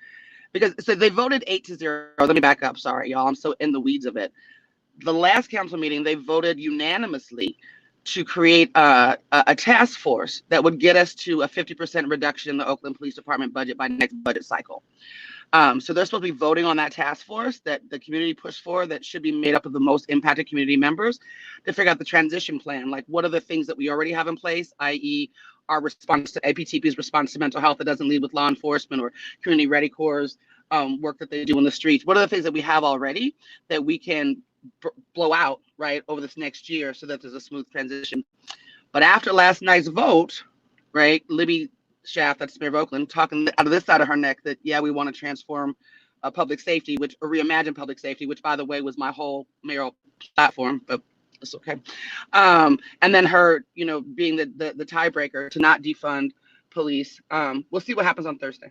So they voted 8-0. Let me back up. Sorry, y'all. I'm so in the weeds of it. The last council meeting, they voted unanimously to create a task force that would get us to a 50% reduction in the Oakland Police Department budget by next budget cycle. So they're supposed to be voting on that task force that the community pushed for, that should be made up of the most impacted community members, to figure out the transition plan. Like, what are the things that we already have in place, i.e. our response to APTP's response to mental health that doesn't lead with law enforcement, or community ready corps work that they do in the streets. What are the things that we have already that we can blow out, right, over this next year so that there's a smooth transition? But after last night's vote, right, Libby Schaaf, that's Mayor of Oakland, talking out of this side of her neck that, yeah, we want to transform public safety, or reimagine public safety, which, by the way, was my whole mayoral platform, but it's okay. And then her, being the tiebreaker to not defund police. We'll see what happens on Thursday.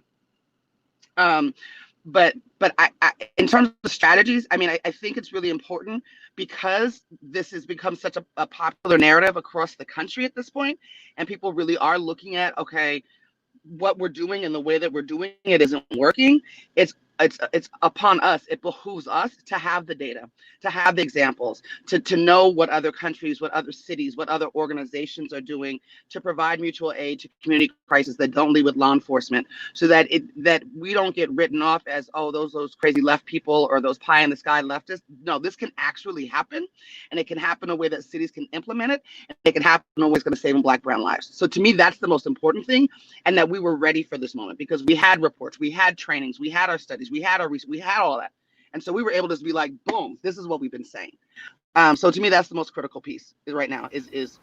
But I, in terms of strategies, I mean, I think it's really important because this has become such a popular narrative across the country at this point, and people really are looking at, okay, what we're doing and the way that we're doing it isn't working. It's it's upon us. It behooves us to have the data, to have the examples, to know what other countries, what other cities, what other organizations are doing to provide mutual aid to community crises that don't lead with law enforcement, so that we don't get written off as, oh, those crazy left people or those pie in the sky leftists. No, this can actually happen, and it can happen in a way that cities can implement it, and it can happen in a way that's going to save Black, brown lives. So to me, that's the most important thing, and that we were ready for this moment because we had reports, we had trainings, we had our studies, we had our research, we had all that. And so we were able to be like, boom, this is what we've been saying. So to me, that's the most critical piece right now is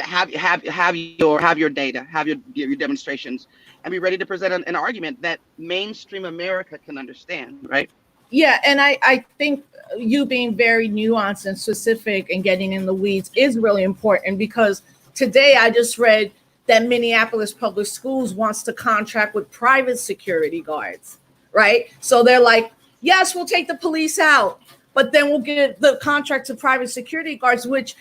have your data, have your demonstrations, and be ready to present an argument that mainstream America can understand, right? Yeah, and I think you being very nuanced and specific and getting in the weeds is really important, because today I just read that Minneapolis Public Schools wants to contract with private security guards, right? So they're like, yes, we'll take the police out, but then we'll give the contract to private security guards, which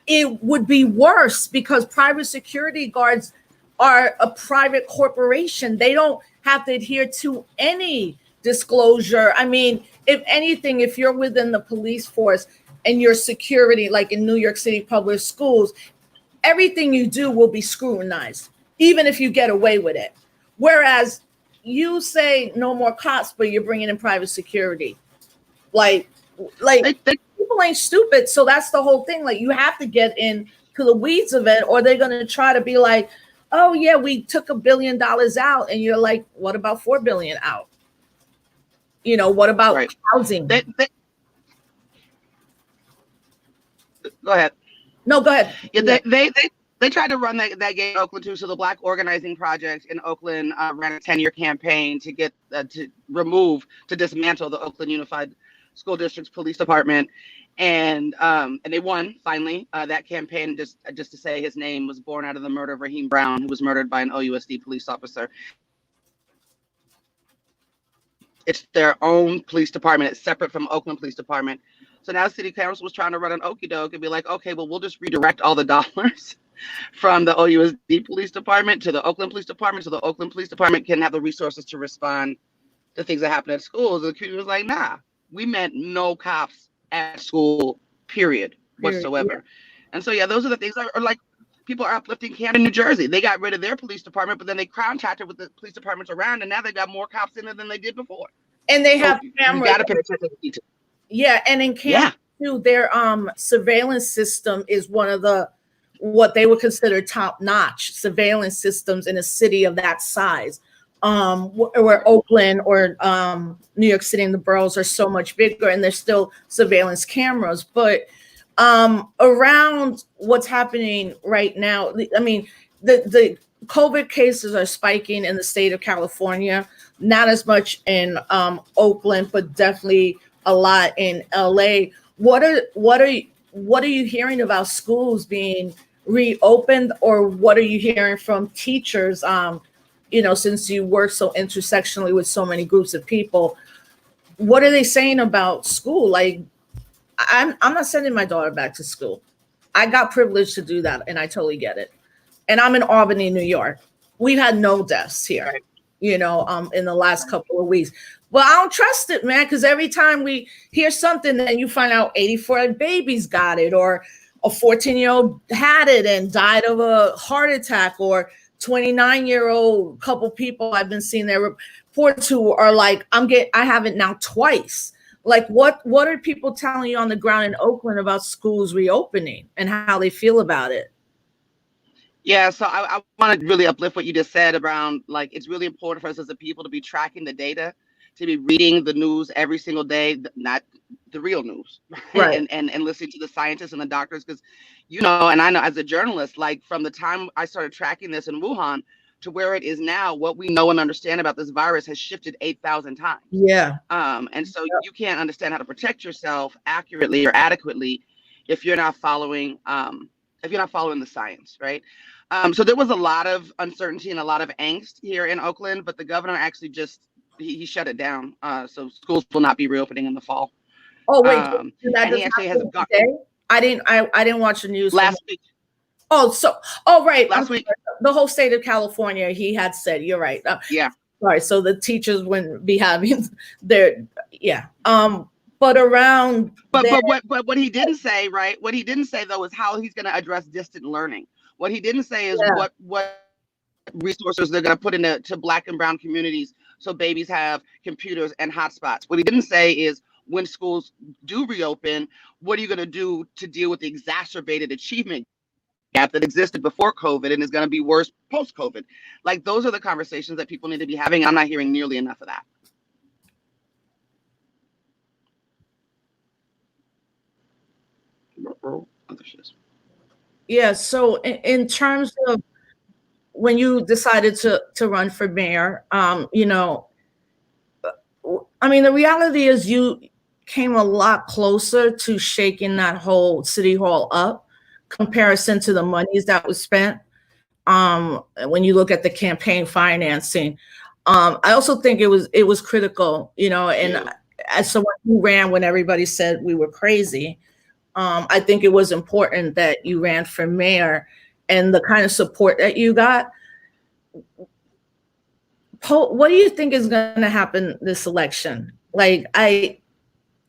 it would be worse because private security guards are a private corporation. They don't have to adhere to any disclosure. I mean, if anything, if you're within the police force and your security, like in New York City public schools, everything you do will be scrutinized, even if you get away with it. Whereas you say no more cops, but you're bringing in private security. Like people ain't stupid. So that's the whole thing. Like, you have to get into the weeds of it, or they're going to try to be like, oh yeah, we took $1 billion out. And you're like, what about 4 billion out? You know, what about housing? Go ahead. No, go ahead. Yeah, they tried to run that game in Oakland too. So the Black Organizing Project in Oakland ran a 10-year campaign to get to dismantle the Oakland Unified School District's police department, and they won finally. That campaign, just to say, his name was born out of the murder of Raheem Brown, who was murdered by an OUSD police officer. It's their own police department. It's separate from Oakland Police Department. So now City Council was trying to run an okie doke and be like, okay, well, we'll just redirect all the dollars from the OUSD Police Department to the Oakland Police Department, so the Oakland Police Department can have the resources to respond to things that happen at schools. And the community was like, nah, we meant no cops at school, period, whatsoever. Yeah. And so, yeah, those are the things that are like, people are uplifting Camden, New Jersey. They got rid of their police department, but then they contracted with the police departments around, and now they got more cops in it than they did before. And they have cameras. You got to pay attention to detail. Yeah, and in Camden too, their surveillance system is one of the what they would consider top-notch surveillance systems in a city of that size. Where Oakland or New York City and the boroughs are so much bigger, and there's still surveillance cameras. But around what's happening right now, I mean, the COVID cases are spiking in the state of California, not as much in Oakland, but definitely a lot in LA. What are you hearing about schools being reopened, or what are you hearing from teachers? You know, since you work so intersectionally with so many groups of people, what are they saying about school? Like, I'm not sending my daughter back to school. I got privileged to do that, and I totally get it. And I'm in Albany, New York. We've had no deaths here, you know, in the last couple of weeks. Well, I don't trust it, man, because every time we hear something, then you find out 84 babies got it, or a 14-year-old had it and died of a heart attack, or 29-year-old couple people I've been seeing their reports who are like, I have it now twice. Like, what are people telling you on the ground in Oakland about schools reopening and how they feel about it? Yeah, so I want to really uplift what you just said around, like, it's really important for us as a people to be tracking the data, to be reading the news every single day, not the real news, right? and listening to the scientists and the doctors, because, you know, and I know as a journalist, like, from the time I started tracking this in Wuhan to where it is now, what we know and understand about this virus has shifted 8,000 times. Yeah. And so you can't understand how to protect yourself accurately or adequately if you're not following the science, right? So there was a lot of uncertainty and a lot of angst here in Oakland, but the governor actually just he shut it down. So schools will not be reopening in the fall. Oh wait, and he actually has got. I didn't watch the news last week. Right. Last week, the whole state of California, he had said. You're right. Yeah. sorry. So the teachers wouldn't be having their, yeah. But around But what he didn't say, right? What he didn't say though is how he's going to address distant learning. What he didn't say is yeah. what resources they're going to put into to Black and brown communities so babies have computers and hotspots. What he didn't say is when schools do reopen, what are you going to do to deal with the exacerbated achievement gap that existed before COVID and is going to be worse post-COVID? Like, those are the conversations that people need to be having. I'm not hearing nearly enough of that. Yeah. So in terms of when you decided to run for mayor, you know, I mean, the reality is you came a lot closer to shaking that whole city hall up comparison to the monies that was spent. When you look at the campaign financing, I also think it was critical, you know, and as someone who ran when everybody said we were crazy, I think it was important that you ran for mayor and the kind of support that you got. What do you think is going to happen this election? Like, I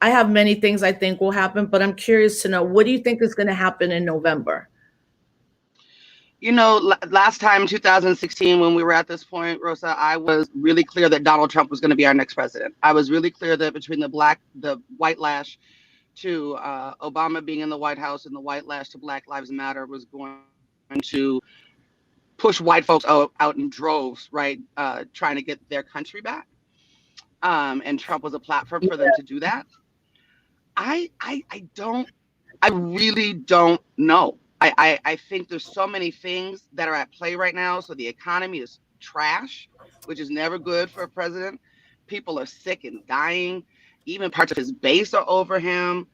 have many things I think will happen, but I'm curious to know, what do you think is going to happen in November? You know, last time, 2016, when we were at this point, Rosa, I was really clear that Donald Trump was going to be our next president. I was really clear that between the white lash to Obama being in the White House and the white lash to Black Lives Matter was going to push white folks out in droves, right? Trying to get their country back. And Trump was a platform for them to do that. I really don't know. I think there's so many things that are at play right now. So the economy is trash, which is never good for a president. People are sick and dying. Even parts of his base are over him.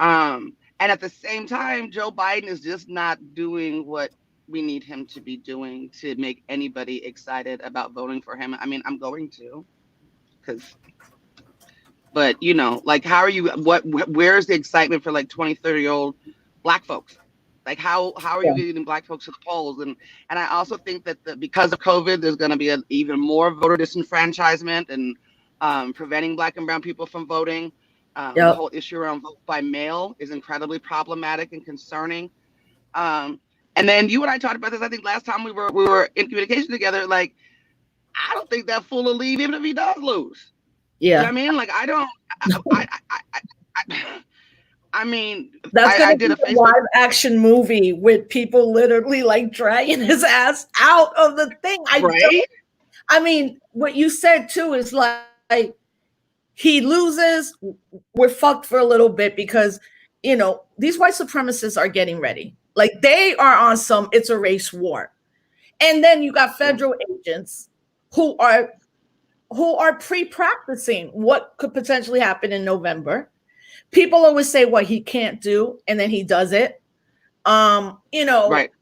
And at the same time, Joe Biden is just not doing what we need him to be doing to make anybody excited about voting for him. I mean, I'm going to, but you know, like, how are you, where's the excitement for like 20, 30-year-old Black folks? Like, how are you getting Black folks to the polls? And I also think that because of COVID, there's going to be even more voter disenfranchisement and preventing Black and brown people from voting. The whole issue around vote by mail is incredibly problematic and concerning. And then you and I talked about this, I think last time we were in communication together. Like, I don't think that fool will leave even if he does lose. Yeah. You know what I mean? Like, I mean, that's I did a Facebook live action movie with people literally like dragging his ass out of the thing. I mean, what you said too is like he loses, we're fucked for a little bit because, you know, these white supremacists are getting ready. Like, they are on some, it's a race war. And then you got federal agents who are pre-practicing what could potentially happen in November. People always say what he can't do, and then he does it. You know, right.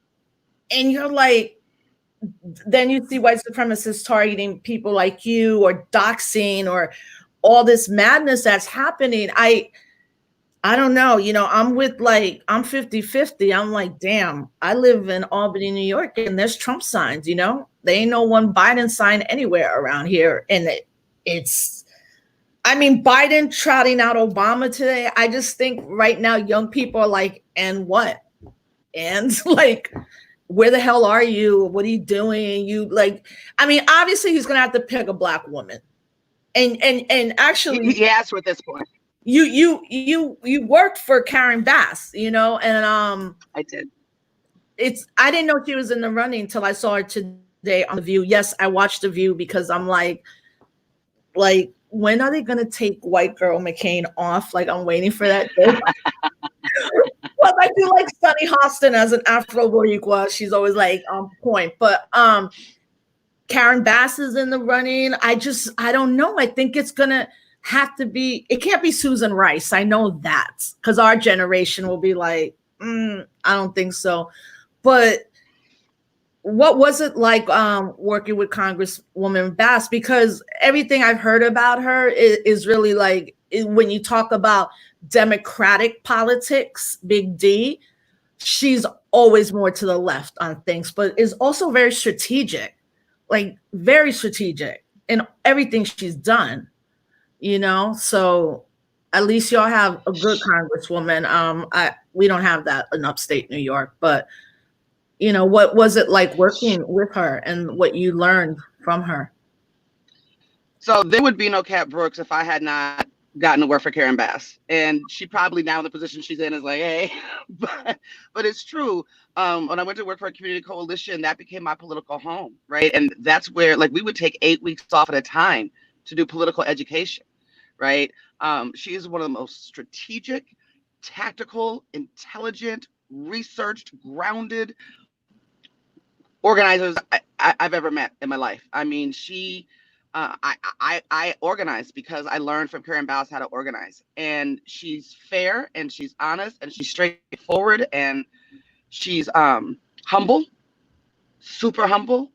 And you're like, then you see white supremacists targeting people like you or doxing or all this madness that's happening. I don't know, you know, I'm 50-50. I'm like, damn, I live in Albany, New York, and there's Trump signs, you know? There ain't no one Biden sign anywhere around here. And I mean, Biden trotting out Obama today, I just think right now young people are like, and what? And like, where the hell are you? What are you doing? You like, I mean, obviously he's gonna have to pick a Black woman. And actually he asked for at this point. You worked for Karen Bass, you know, and I did. I didn't know she was in the running until I saw her today on The View. Yes, I watched The View because I'm like, when are they gonna take white girl McCain off? Like, I'm waiting for that day. Well, I do like Sunny Hostin as an Afro Boricua. She's always like on point. But Karen Bass is in the running. I don't know. I think it's gonna have to be, it can't be Susan Rice. I know that because our generation will be like, I don't think so. But what was it like working with Congresswoman Bass? Because everything I've heard about her is really like, when you talk about Democratic politics, big D, she's always more to the left on things, but is also very strategic, like very strategic. in everything she's done, you know? So at least y'all have a good congresswoman. We don't have that in upstate New York, but you know, what was it like working with her and what you learned from her? So there would be no Cat Brooks if I had not gotten to work for Karen Bass. And she probably now in the position she's in is like, hey, but it's true. When I went to work for a community coalition, that became my political home, right? And that's where, like, we would take 8 weeks off at a time to do political education, right? She is one of the most strategic, tactical, intelligent, researched, grounded organizers I've ever met in my life. I mean, I organize because I learned from Karen Bass how to organize, and she's fair and she's honest and she's straightforward and she's humble, super humble,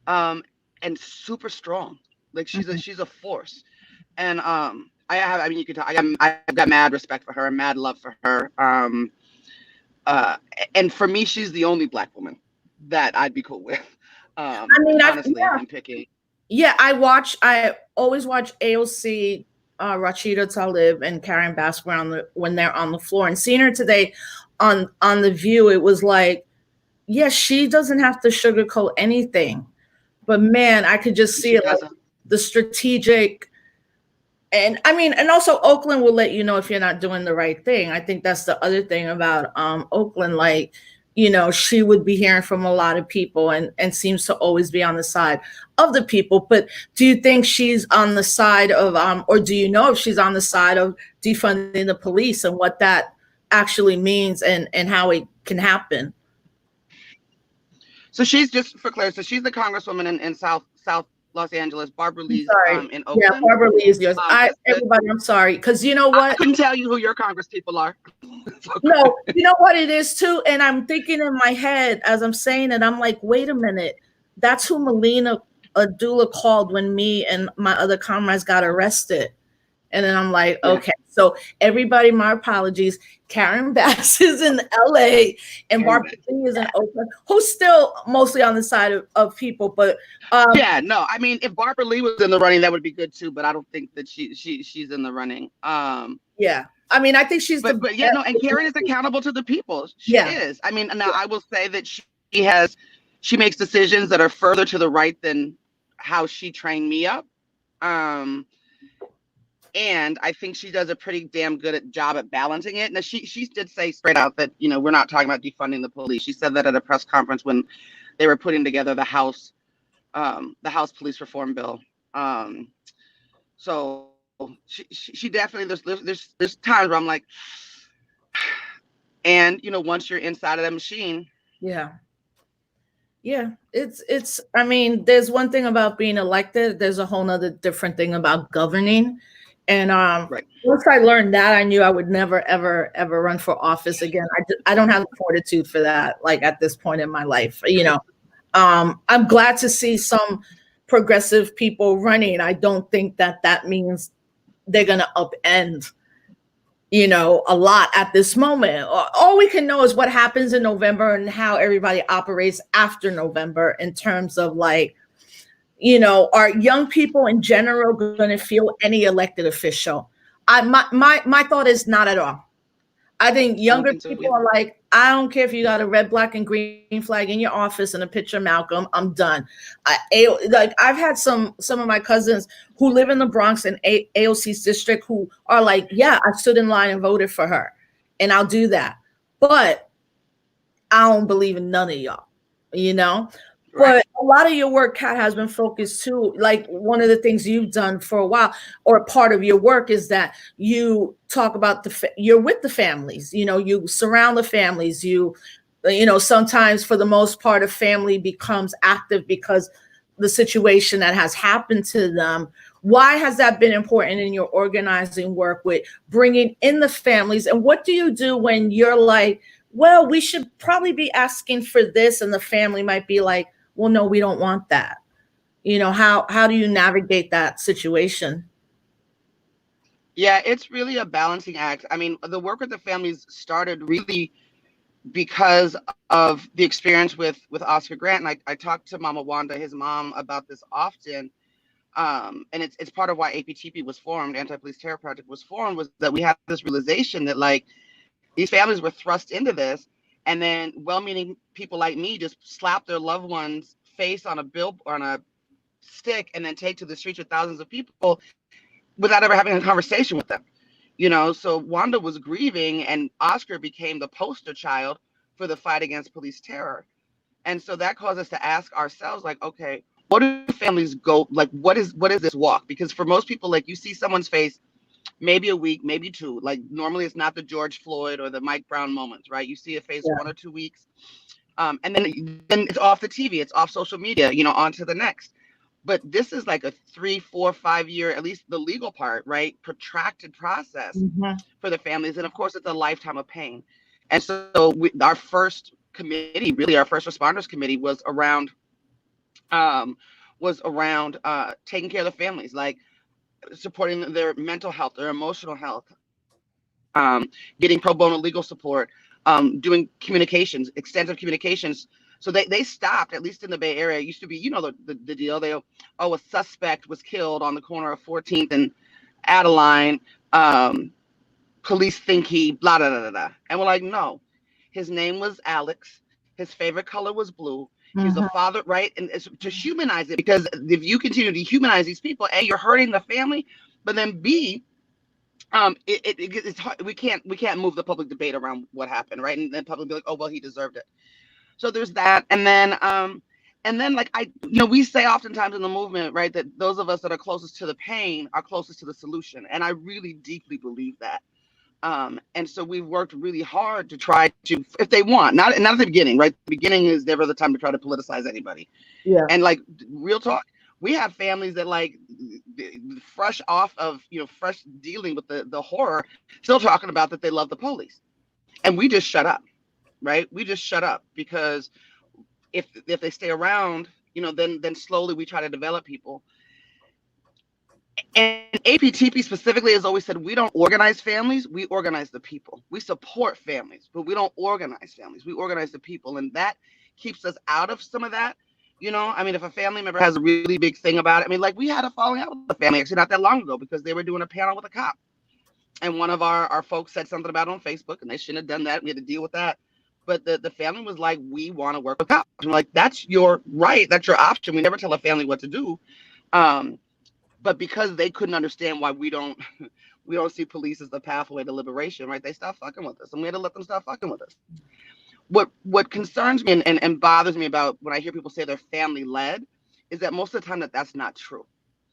and super strong. Like she's a force, and I mean, you can tell I've got mad respect for her and mad love for her. And for me, she's the only Black woman that I'd be cool with. I mean, honestly, I'm picking. Yeah, I always watch AOC, Rashida Tlaib and Karen Bass when they're on the floor, and seeing her today on The View, it was like, yeah, she doesn't have to sugarcoat anything, but man, I could just see it, like, the strategic, and I mean, and also Oakland will let you know if you're not doing the right thing. I think that's the other thing about Oakland, like, you know, she would be hearing from a lot of people and seems to always be on the side of the people. But do you think she's on the side of, or do you know if she's on the side of defunding the police and what that actually means and how it can happen? So she's, just for clarity, so she's the congresswoman in South Los Angeles. Barbara Lee's in Oakland. Yeah, Barbara Lee is yours. Everybody, I'm sorry, because you know what? I couldn't tell you who your Congress people are. No, you know what it is too, and I'm thinking in my head as I'm saying it, I'm like, wait a minute, that's who Melina Abdullah called when me and my other comrades got arrested. And then I'm like, okay, so everybody, my apologies. Karen Bass is in LA and Barbara Lee is in Oakland, who's still mostly on the side of people. But yeah, no, I mean, if Barbara Lee was in the running, that would be good too. But I don't think that she's in the running. Yeah, I mean, I think she's but yeah, no, and Karen is accountable to the people. She is. I mean, now I will say that she makes decisions that are further to the right than how she trained me up. And I think she does a pretty damn good job at balancing it. Now, she did say straight out that, you know, we're not talking about defunding the police. She said that at a press conference when they were putting together the House police reform bill. So she definitely, there's times where I'm like, and, you know, once you're inside of that machine. Yeah, it's, I mean, there's one thing about being elected. There's a whole nother different thing about governing. And once I learned that, I knew I would never, ever, ever run for office again. I don't have the fortitude for that, like at this point in my life, you know. I'm glad to see some progressive people running. I don't think that means they're going to upend, you know, a lot at this moment. All we can know is what happens in November and how everybody operates after November in terms of, like, you know, are young people in general going to feel any elected official? My thought is not at all. I think younger people are like, I don't care if you got a red, black, and green flag in your office and a picture of Malcolm. I'm done. I've had some of my cousins who live in the Bronx and AOC's district who are like, yeah, I stood in line and voted for her, and I'll do that. But I don't believe in none of y'all, you know. But a lot of your work, Kat, has been focused too. Like, one of the things you've done for a while, or part of your work, is that you talk about you're with the families. You know, you surround the families. You know, sometimes for the most part, a family becomes active because the situation that has happened to them. Why has that been important in your organizing work with bringing in the families? And what do you do when you're like, well, we should probably be asking for this, and the family might be like, well, no, we don't want that. You know, how do you navigate that situation? Yeah, it's really a balancing act. I mean, the work with the families started really because of the experience with Oscar Grant. And I talked to Mama Wanda, his mom, about this often. And it's part of why APTP was formed, Anti-Police Terror Project was formed, was that we had this realization that like these families were thrust into this, and then well-meaning people like me just slap their loved one's face on a stick and then take to the streets with thousands of people without ever having a conversation with them. So Wanda was grieving, and Oscar became the poster child for the fight against police terror. And so that caused us to ask ourselves, like, okay, what do families go, like, what is this walk? Because for most people, like, you see someone's face maybe a week, maybe two. Like, normally it's not the George Floyd or the Mike Brown moments, right? You see a face 1 or 2 weeks. And then it's off the TV, it's off social media, on to the next. But this is like a 3, 4, 5 year, at least the legal part, right? Protracted process for the families. And of course, it's a lifetime of pain. And so our first committee, really our first responders committee, was around taking care of the families, like supporting their mental health, their emotional health, getting pro bono legal support, doing communications, extensive communications. So they stopped, at least in the Bay Area. It used to be, the deal. A suspect was killed on the corner of 14th and Adeline. Police think he blah, blah, blah, blah. And we're like, no, his name was Alex. His favorite color was blue. He's a father, right? And it's to humanize it, because if you continue to humanize these people, A, you're hurting the family, but then B, it's hard. We can't move the public debate around what happened, right? And then public be like, oh, well, he deserved it. So there's that. And then like we say oftentimes in the movement, right, that those of us that are closest to the pain are closest to the solution. And I really deeply believe that. And so we've worked really hard to try to, if they want, not at the beginning, right? The beginning is never the time to try to politicize anybody. Yeah. And like, real talk, we have families that like fresh off of, fresh dealing with the horror, still talking about that they love the police. And we just shut up, right? We just shut up, because if they stay around, then slowly we try to develop people. And APTP specifically has always said, we don't organize families, we organize the people. We support families, but we don't organize families. We organize the people. And that keeps us out of some of that. I mean, if a family member has a really big thing about it, I mean, like we had a falling out with the family actually not that long ago, because they were doing a panel with a cop. And one of our folks said something about it on Facebook, and they shouldn't have done that. We had to deal with that. But the family was like, we want to work with cops. I'm like, that's your right. That's your option. We never tell a family what to do. But because they couldn't understand why we don't see police as the pathway to liberation, right? They stopped fucking with us, and we had to let them stop fucking with us. What concerns me and bothers me about when I hear people say they're family led is that most of the time that's not true.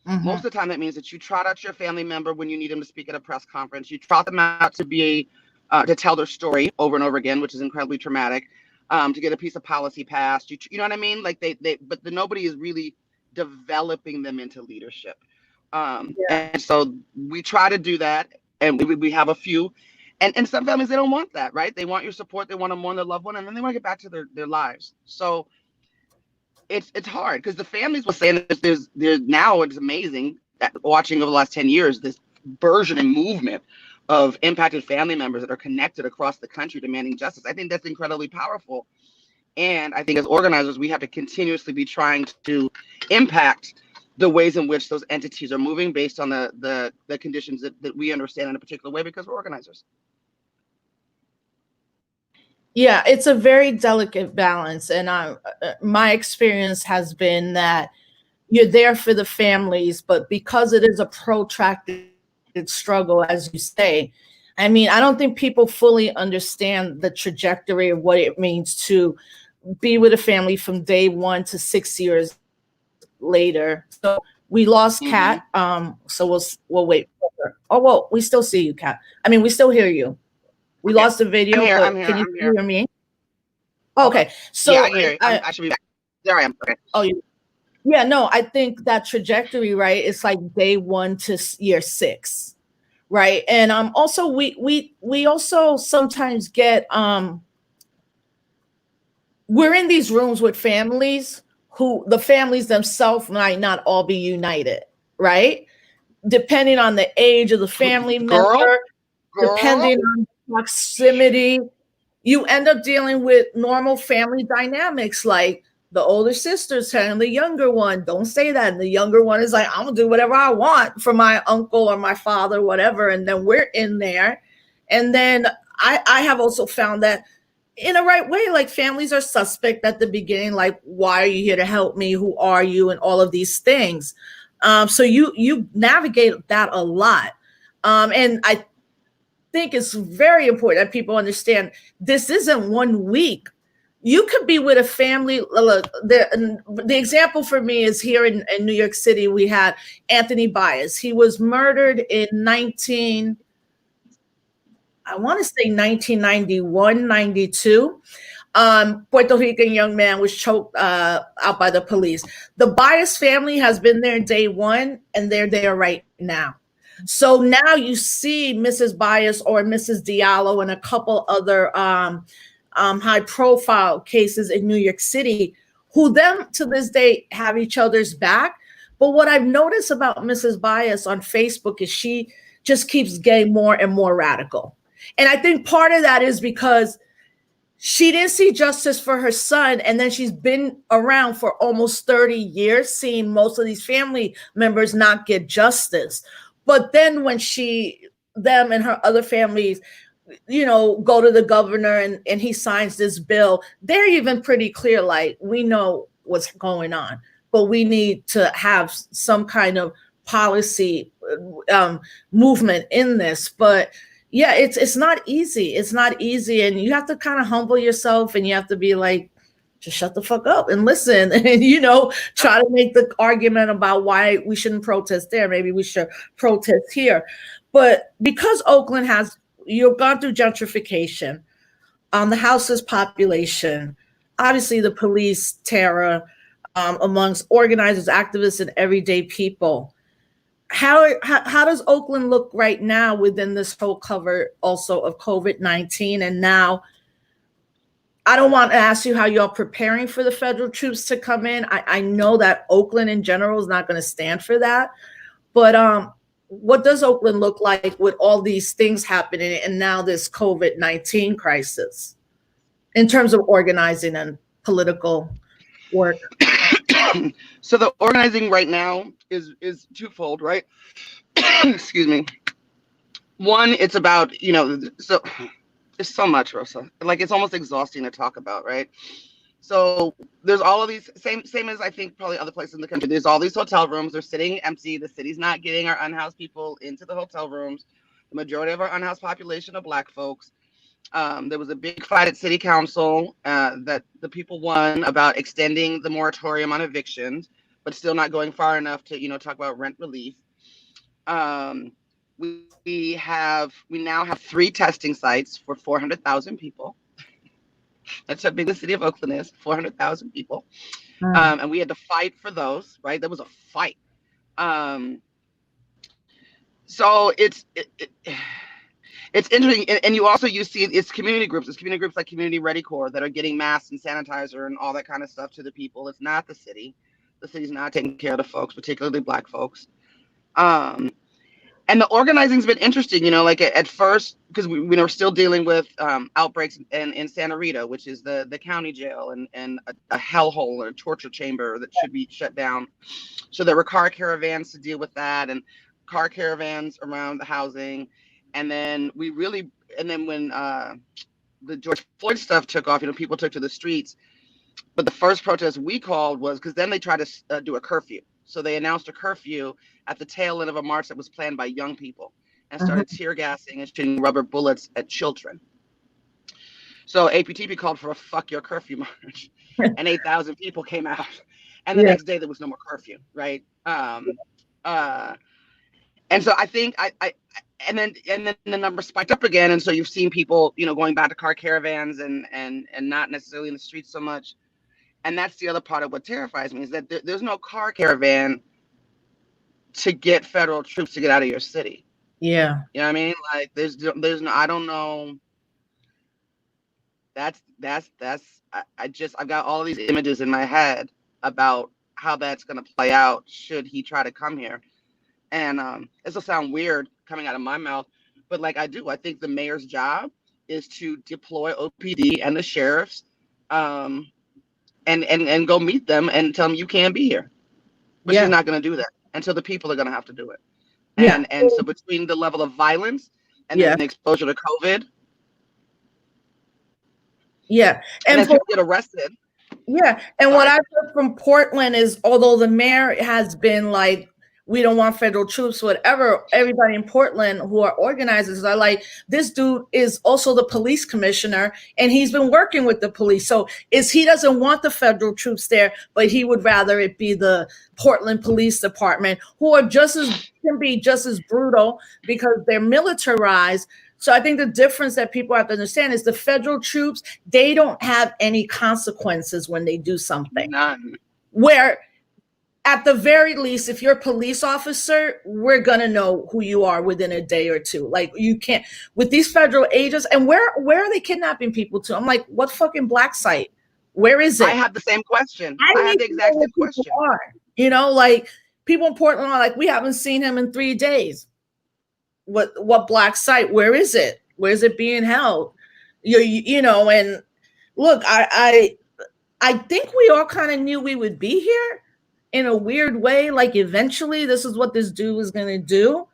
Most of the time that means that you trot out your family member when you need them to speak at a press conference. You trot them out to tell their story over and over again, which is incredibly traumatic, to get a piece of policy passed. You know what I mean? Like but nobody is really developing them into leadership. And so we try to do that, and we have a few, and some families, they don't want that, right? They want your support, they want to mourn their loved one, and then they want to get back to their lives. So it's hard, because the families will say, and there's now, it's amazing watching over the last 10 years, this burgeoning movement of impacted family members that are connected across the country demanding justice. I think that's incredibly powerful. And I think as organizers, we have to continuously be trying to impact the ways in which those entities are moving based on the conditions that we understand in a particular way, because we're organizers. Yeah, it's a very delicate balance. And my experience has been that you're there for the families, but because it is a protracted struggle, as you say, I mean, I don't think people fully understand the trajectory of what it means to be with a family from day one to 6 years later. So we lost Kat. So we'll wait for her. Oh, well, we still see you, Kat. I mean, we still hear you. We lost the video, but can you hear me? Oh, okay. So yeah, I can hear you. I should be back. There I am. Okay. Oh, yeah, no, I think that trajectory, right? It's like day 1 to year 6, right? And also we also sometimes get we're in these rooms with families who the families themselves might not all be united, right? Depending on the age of the family member, depending on proximity, you end up dealing with normal family dynamics, like The older sister's telling the younger one, don't say that. And the younger one is like, I'm gonna do whatever I want for my uncle or my father, whatever. And then we're in there. And then I have also found that in a right way, like families are suspect at the beginning, like, why are you here to help me? Who are you? And all of these things. So you navigate that a lot. And I think it's very important that people understand this isn't 1 week. You could be with a family. Look, the example for me is here in New York City, we had Anthony Baez. He was murdered in 1991, 92. Puerto Rican young man was choked out by the police. The Baez family has been there day one, and they're there right now. So now you see Mrs. Baez or Mrs. Diallo and a couple other high profile cases in New York City, who them to this day have each other's back. But what I've noticed about Mrs. Baez on Facebook is she just keeps getting more and more radical. And I think part of that is because she didn't see justice for her son. And then she's been around for almost 30 years, seeing most of these family members not get justice. But then when them and her other families, go to the governor and he signs this bill, they're even pretty clear, like, we know what's going on, but we need to have some kind of policy movement in this. But yeah, it's not easy. It's not easy. And you have to kind of humble yourself, and you have to be like, just shut the fuck up and listen, and try to make the argument about why we shouldn't protest there. Maybe we should protest here. But because Oakland you've gone through gentrification, the houseless population, obviously the police terror amongst organizers, activists, and everyday people. How does Oakland look right now within this whole cover also of COVID-19? And now, I don't want to ask you how you're preparing for the federal troops to come in. I know that Oakland in general is not going to stand for that. But what does Oakland look like with all these things happening and now this COVID-19 crisis in terms of organizing and political work? So the organizing right now is twofold, right? Excuse me. One, it's about, so there's so much, Rosa. Like, it's almost exhausting to talk about, right? So there's all of these, same as I think probably other places in the country. There's all these hotel rooms. They're sitting empty. The city's not getting our unhoused people into the hotel rooms. The majority of our unhoused population are Black folks. There was a big fight at City Council that the people won about extending the moratorium on evictions, but still not going far enough to, talk about rent relief. We now have 3 testing sites for 400,000 people. That's how big the city of Oakland is, 400,000 people. And we had to fight for those, right? There was a fight. So it's interesting. And you see it's community groups. It's community groups like Community Ready Corps that are getting masks and sanitizer and all that kind of stuff to the people. It's not the city. The city's not taking care of the folks, particularly Black folks. And the organizing's been interesting, like at first, because we were still dealing with outbreaks in Santa Rita, which is the county jail and a hellhole and a torture chamber that should be shut down. So there were car caravans to deal with that, and car caravans around the housing. And then when the George Floyd stuff took off, people took to the streets. But the first protest we called was because then they tried to do a curfew. So they announced a curfew at the tail end of a march that was planned by young people and started tear gassing and shooting rubber bullets at children. So APTP called for a fuck your curfew march, and 8,000 people came out. And the next day there was no more curfew, right? And so I think and then the number spiked up again, and so you've seen people, going back to car caravans and not necessarily in the streets so much. And that's the other part of what terrifies me, is that there's no car caravan to get federal troops to get out of your city. Yeah. You know what I mean? Like there's no, I don't know. I've got all these images in my head about how that's going to play out should he try to come here. And this will sound weird coming out of my mouth, but I think the mayor's job is to deploy OPD and the sheriffs and go meet them and tell them you can't be here. But Yeah. she's not going to do that until the people are going to have to do it. Yeah. And so between the level of violence and then the exposure to COVID. Yeah. And then people get arrested. Yeah. And what I've heard from Portland is, although the mayor has been like, we don't want federal troops, whatever, everybody in Portland who are organizers are like, this dude is also the police commissioner and he's been working with the police. So he doesn't want the federal troops there, but he would rather it be the Portland Police Department, who are can be just as brutal because they're militarized. So I think the difference that people have to understand is the federal troops, they don't have any consequences when they do something. None. Where at the very least, if you're a police officer, we're going to know who you are within a day or two. Like, you can't, with these federal agents, and where are they kidnapping people to? I'm like, what fucking black site? Where is it? I have the same question. I have the exact same question. You know, like, people in Portland are like, we haven't seen him in 3 days. What black site? Where is it? Where is it being held? You know, and look, I think we all kind of knew we would be here in a weird way. Like, eventually this is what this dude is going to do.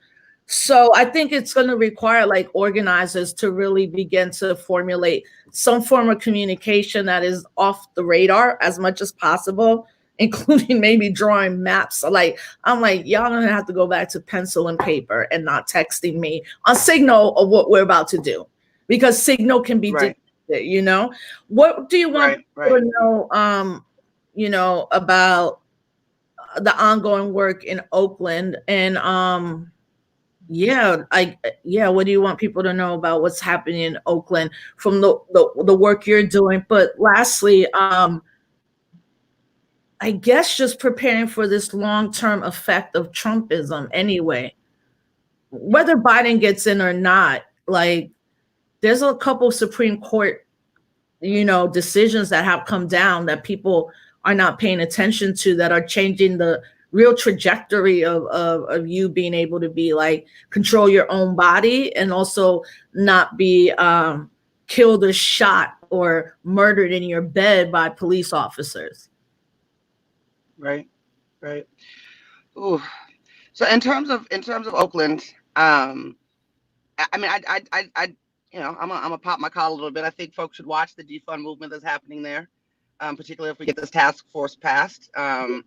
So I think it's going to require like organizers to really begin to formulate some form of communication that is off the radar as much as possible, including maybe drawing maps. Like, I'm like, y'all gonna have to go back to pencil and paper and not texting me on Signal of what we're about to do, because Signal can be dictated, you know. What do you want people to know, you know, about the ongoing work in Oakland? And what do you want people to know about what's happening in Oakland from the work you're doing? But lastly, I guess just preparing for this long-term effect of Trumpism anyway. Whether Biden gets in or not, like, there's a couple Supreme Court, you know, decisions that have come down that people are not paying attention to, that are changing the real trajectory of you being able to be like, control your own body and also not be killed or shot or murdered in your bed by police officers. Right. Ooh. So in terms of Oakland, I mean, I you know, I'm gonna pop my collar a little bit. I think folks should watch the defund movement that's happening there, particularly if we get this task force passed. I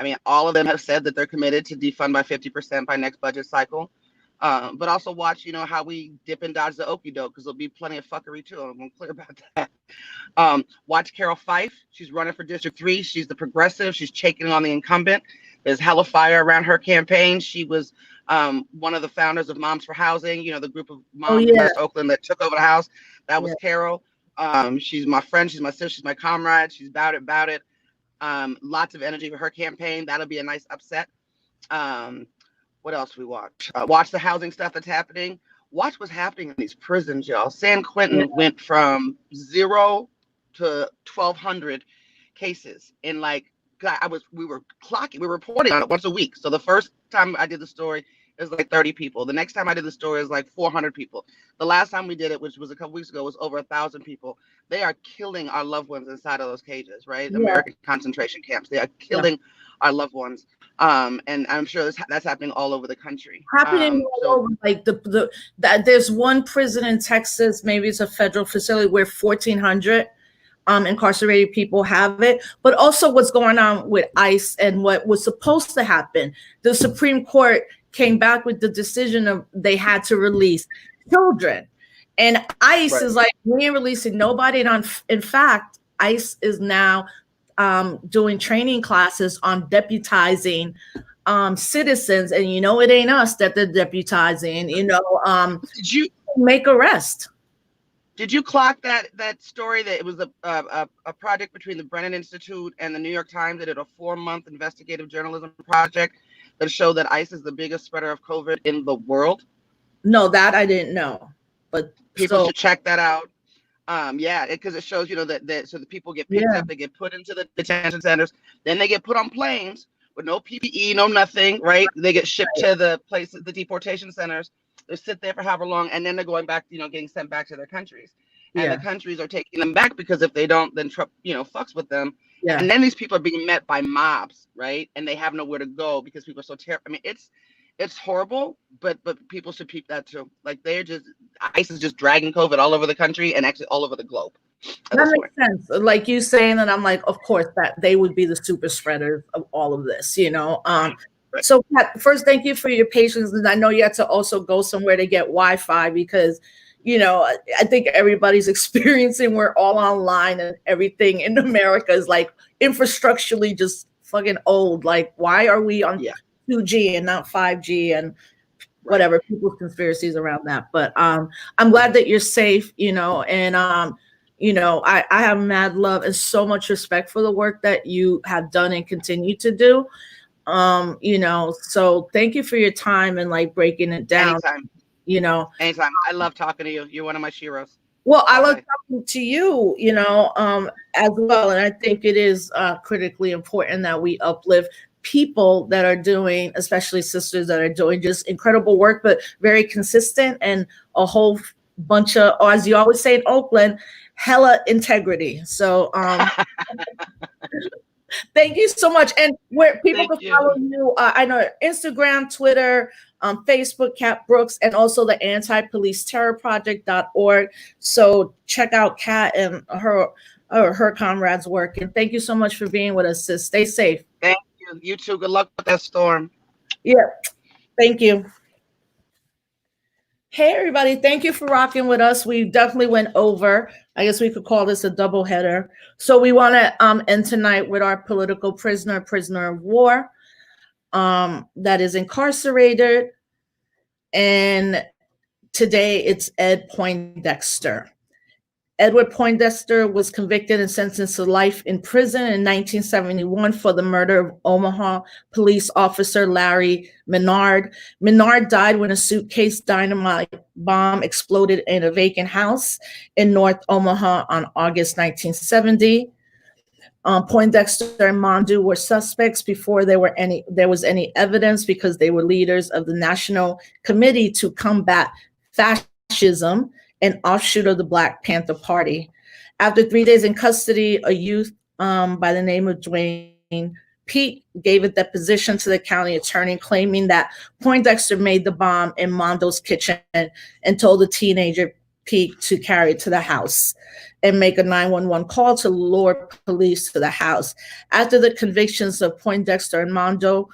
mean, all of them have said that they're committed to defund by 50% by next budget cycle. But also watch, you know, how we dip and dodge the okie doke, because there'll be plenty of fuckery too. I'm clear about that. Watch Carol Fife. She's running for District 3. She's the progressive. She's taking on the incumbent. There's hella fire around her campaign. She was one of the founders of Moms for Housing, you know, the group of moms in West Oakland that took over the house. That was Carol. She's my friend. She's my sister. She's my comrade. She's about it. Lots of energy for her campaign. That'll be a nice upset. What else we watch? Watch the housing stuff that's happening. Watch what's happening in these prisons, y'all. San Quentin went from 0 to 1,200 cases in like, we were reporting on it once a week. So the first time I did the story, it was like 30 people. The next time I did the story, it was like 400 people. The last time we did it, which was a couple weeks ago, was over 1,000 people. They are killing our loved ones inside of those cages, right? Yeah. American concentration camps. They are killing our loved ones. And I'm sure that's happening all over the country. Happening all over. Like there's one prison in Texas, maybe it's a federal facility, where 1,400 incarcerated people have it. But also what's going on with ICE and what was supposed to happen. The Supreme Court came back with the decision of they had to release children. And ICE is like, we ain't releasing nobody. And in fact, ICE is now doing training classes on deputizing citizens. And you know, it ain't us that they're deputizing, you know. Did you make arrest? Did you clock that story that it was a project between the Brennan Institute and the New York Times that did a 4-month investigative journalism project that showed that ICE is the biggest spreader of COVID in the world? No, that I didn't know. But people should check that out. Because it shows, you know, that so the people get picked up, they get put into the detention centers, then they get put on planes with no PPE, no nothing, right? They get shipped to the places, the deportation centers. They sit there for however long, and then they're going back, you know, getting sent back to their countries. and Yeah. the countries are taking them back because if they don't, then Trump, fucks with them. Yeah. And then these people are being met by mobs, right? And they have nowhere to go because people are so terrified. I mean, it's horrible, but people should peep that too. Like ICE is just dragging COVID all over the country and actually all over the globe. That makes sense. Like you saying that, I'm like, of course, that they would be the super spreaders of all of this, Right. So Pat, first, thank you for your patience. And I know you had to also go somewhere to get Wi-Fi because, I think everybody's experiencing we're all online and everything in America is like infrastructurally just fucking old. Like, why are we on 2G and not 5G and whatever people's conspiracies around that? But I'm glad that you're safe, and I have mad love and so much respect for the work that you have done and continue to do. So thank you for your time and like breaking it down. Anytime. I love talking to you. You're one of my sheroes. Well, I love talking to you, as well. And I think it is critically important that we uplift people that are doing, especially sisters that are doing just incredible work, but very consistent and a whole bunch of, or as you always say in Oakland, hella integrity. So thank you so much. And where people can follow you, I know Instagram, Twitter, Facebook, Kat Brooks, and also the antipoliceterrorproject.org. So check out Kat and her comrades' work. And thank you so much for being with us, sis. Stay safe. Thank you. You too. Good luck with that storm. Yeah. Thank you. Hey, everybody. Thank you for rocking with us. We definitely went over. I guess we could call this a double header. So we want to end tonight with our political prisoner of war that is incarcerated. And today it's Ed Poindexter. Edward Poindexter was convicted and sentenced to life in prison in 1971 for the murder of Omaha police officer Larry Menard. Menard died when a suitcase dynamite bomb exploded in a vacant house in North Omaha on August 1970. Poindexter and Mondu were suspects before there was any evidence because they were leaders of the National Committee to Combat Fascism, an offshoot of the Black Panther Party. After 3 days in custody, a youth by the name of Dwayne Peake gave a deposition to the county attorney claiming that Poindexter made the bomb in Mondo's kitchen and told the teenager Peake to carry it to the house and make a 911 call to lure police to the house. After the convictions of Poindexter and Mondo,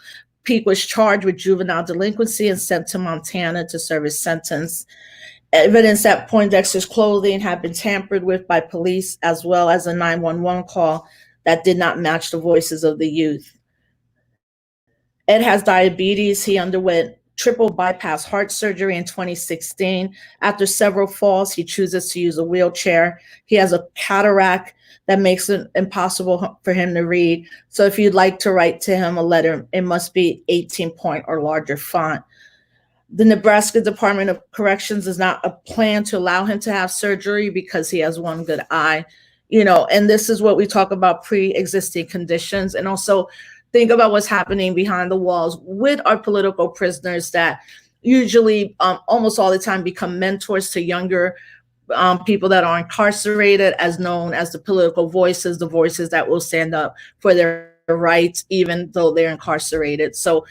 Peake was charged with juvenile delinquency and sent to Montana to serve his sentence. Evidence that Poindexter's clothing had been tampered with by police, as well as a 911 call that did not match the voices of the youth. Ed has diabetes. He underwent triple bypass heart surgery in 2016. After several falls, he chooses to use a wheelchair. He has a cataract that makes it impossible for him to read. So if you'd like to write to him a letter, it must be 18-point or larger font. The Nebraska Department of Corrections does not a plan to allow him to have surgery because he has one good eye, and this is what we talk about pre-existing conditions. And also think about what's happening behind the walls with our political prisoners that usually almost all the time become mentors to younger people that are incarcerated, as known as the political voices, the voices that will stand up for their rights, even though they're incarcerated. So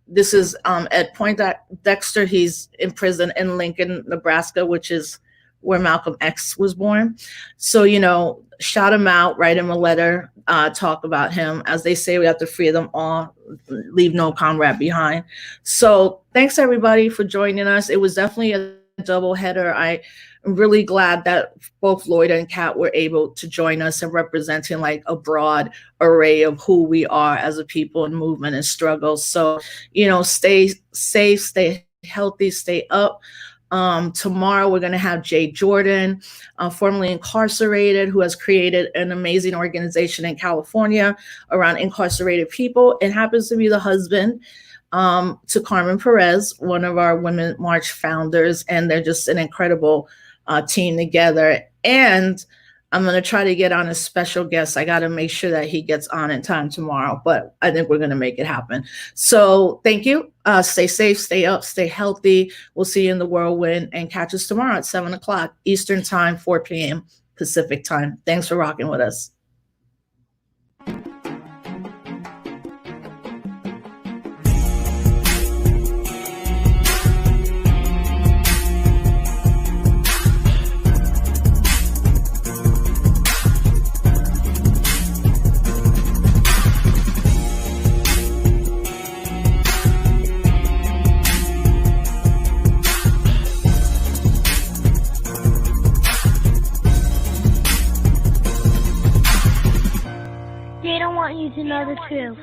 this is Ed Poindexter. He's in prison in Lincoln, Nebraska, which is where Malcolm X was born. So, shout him out, write him a letter, talk about him. As they say, we have to free them all, leave no comrade behind. So thanks everybody for joining us. It was definitely a double header. I'm really glad that both Loira and Kat were able to join us and representing like a broad array of who we are as a people and movement and struggle. So, stay safe, stay healthy, stay up. Tomorrow we're going to have Jay Jordan, formerly incarcerated, who has created an amazing organization in California around incarcerated people and happens to be the husband to Carmen Perez, one of our Women March founders, and they're just an incredible team together. And I'm going to try to get on a special guest. I got to make sure that he gets on in time tomorrow, but I think we're going to make it happen. So thank you. Stay safe, stay up, stay healthy. We'll see you in the whirlwind, and catch us tomorrow at 7 o'clock Eastern time, 4 p.m. Pacific time. Thanks for rocking with us. They don't want you to know the truth.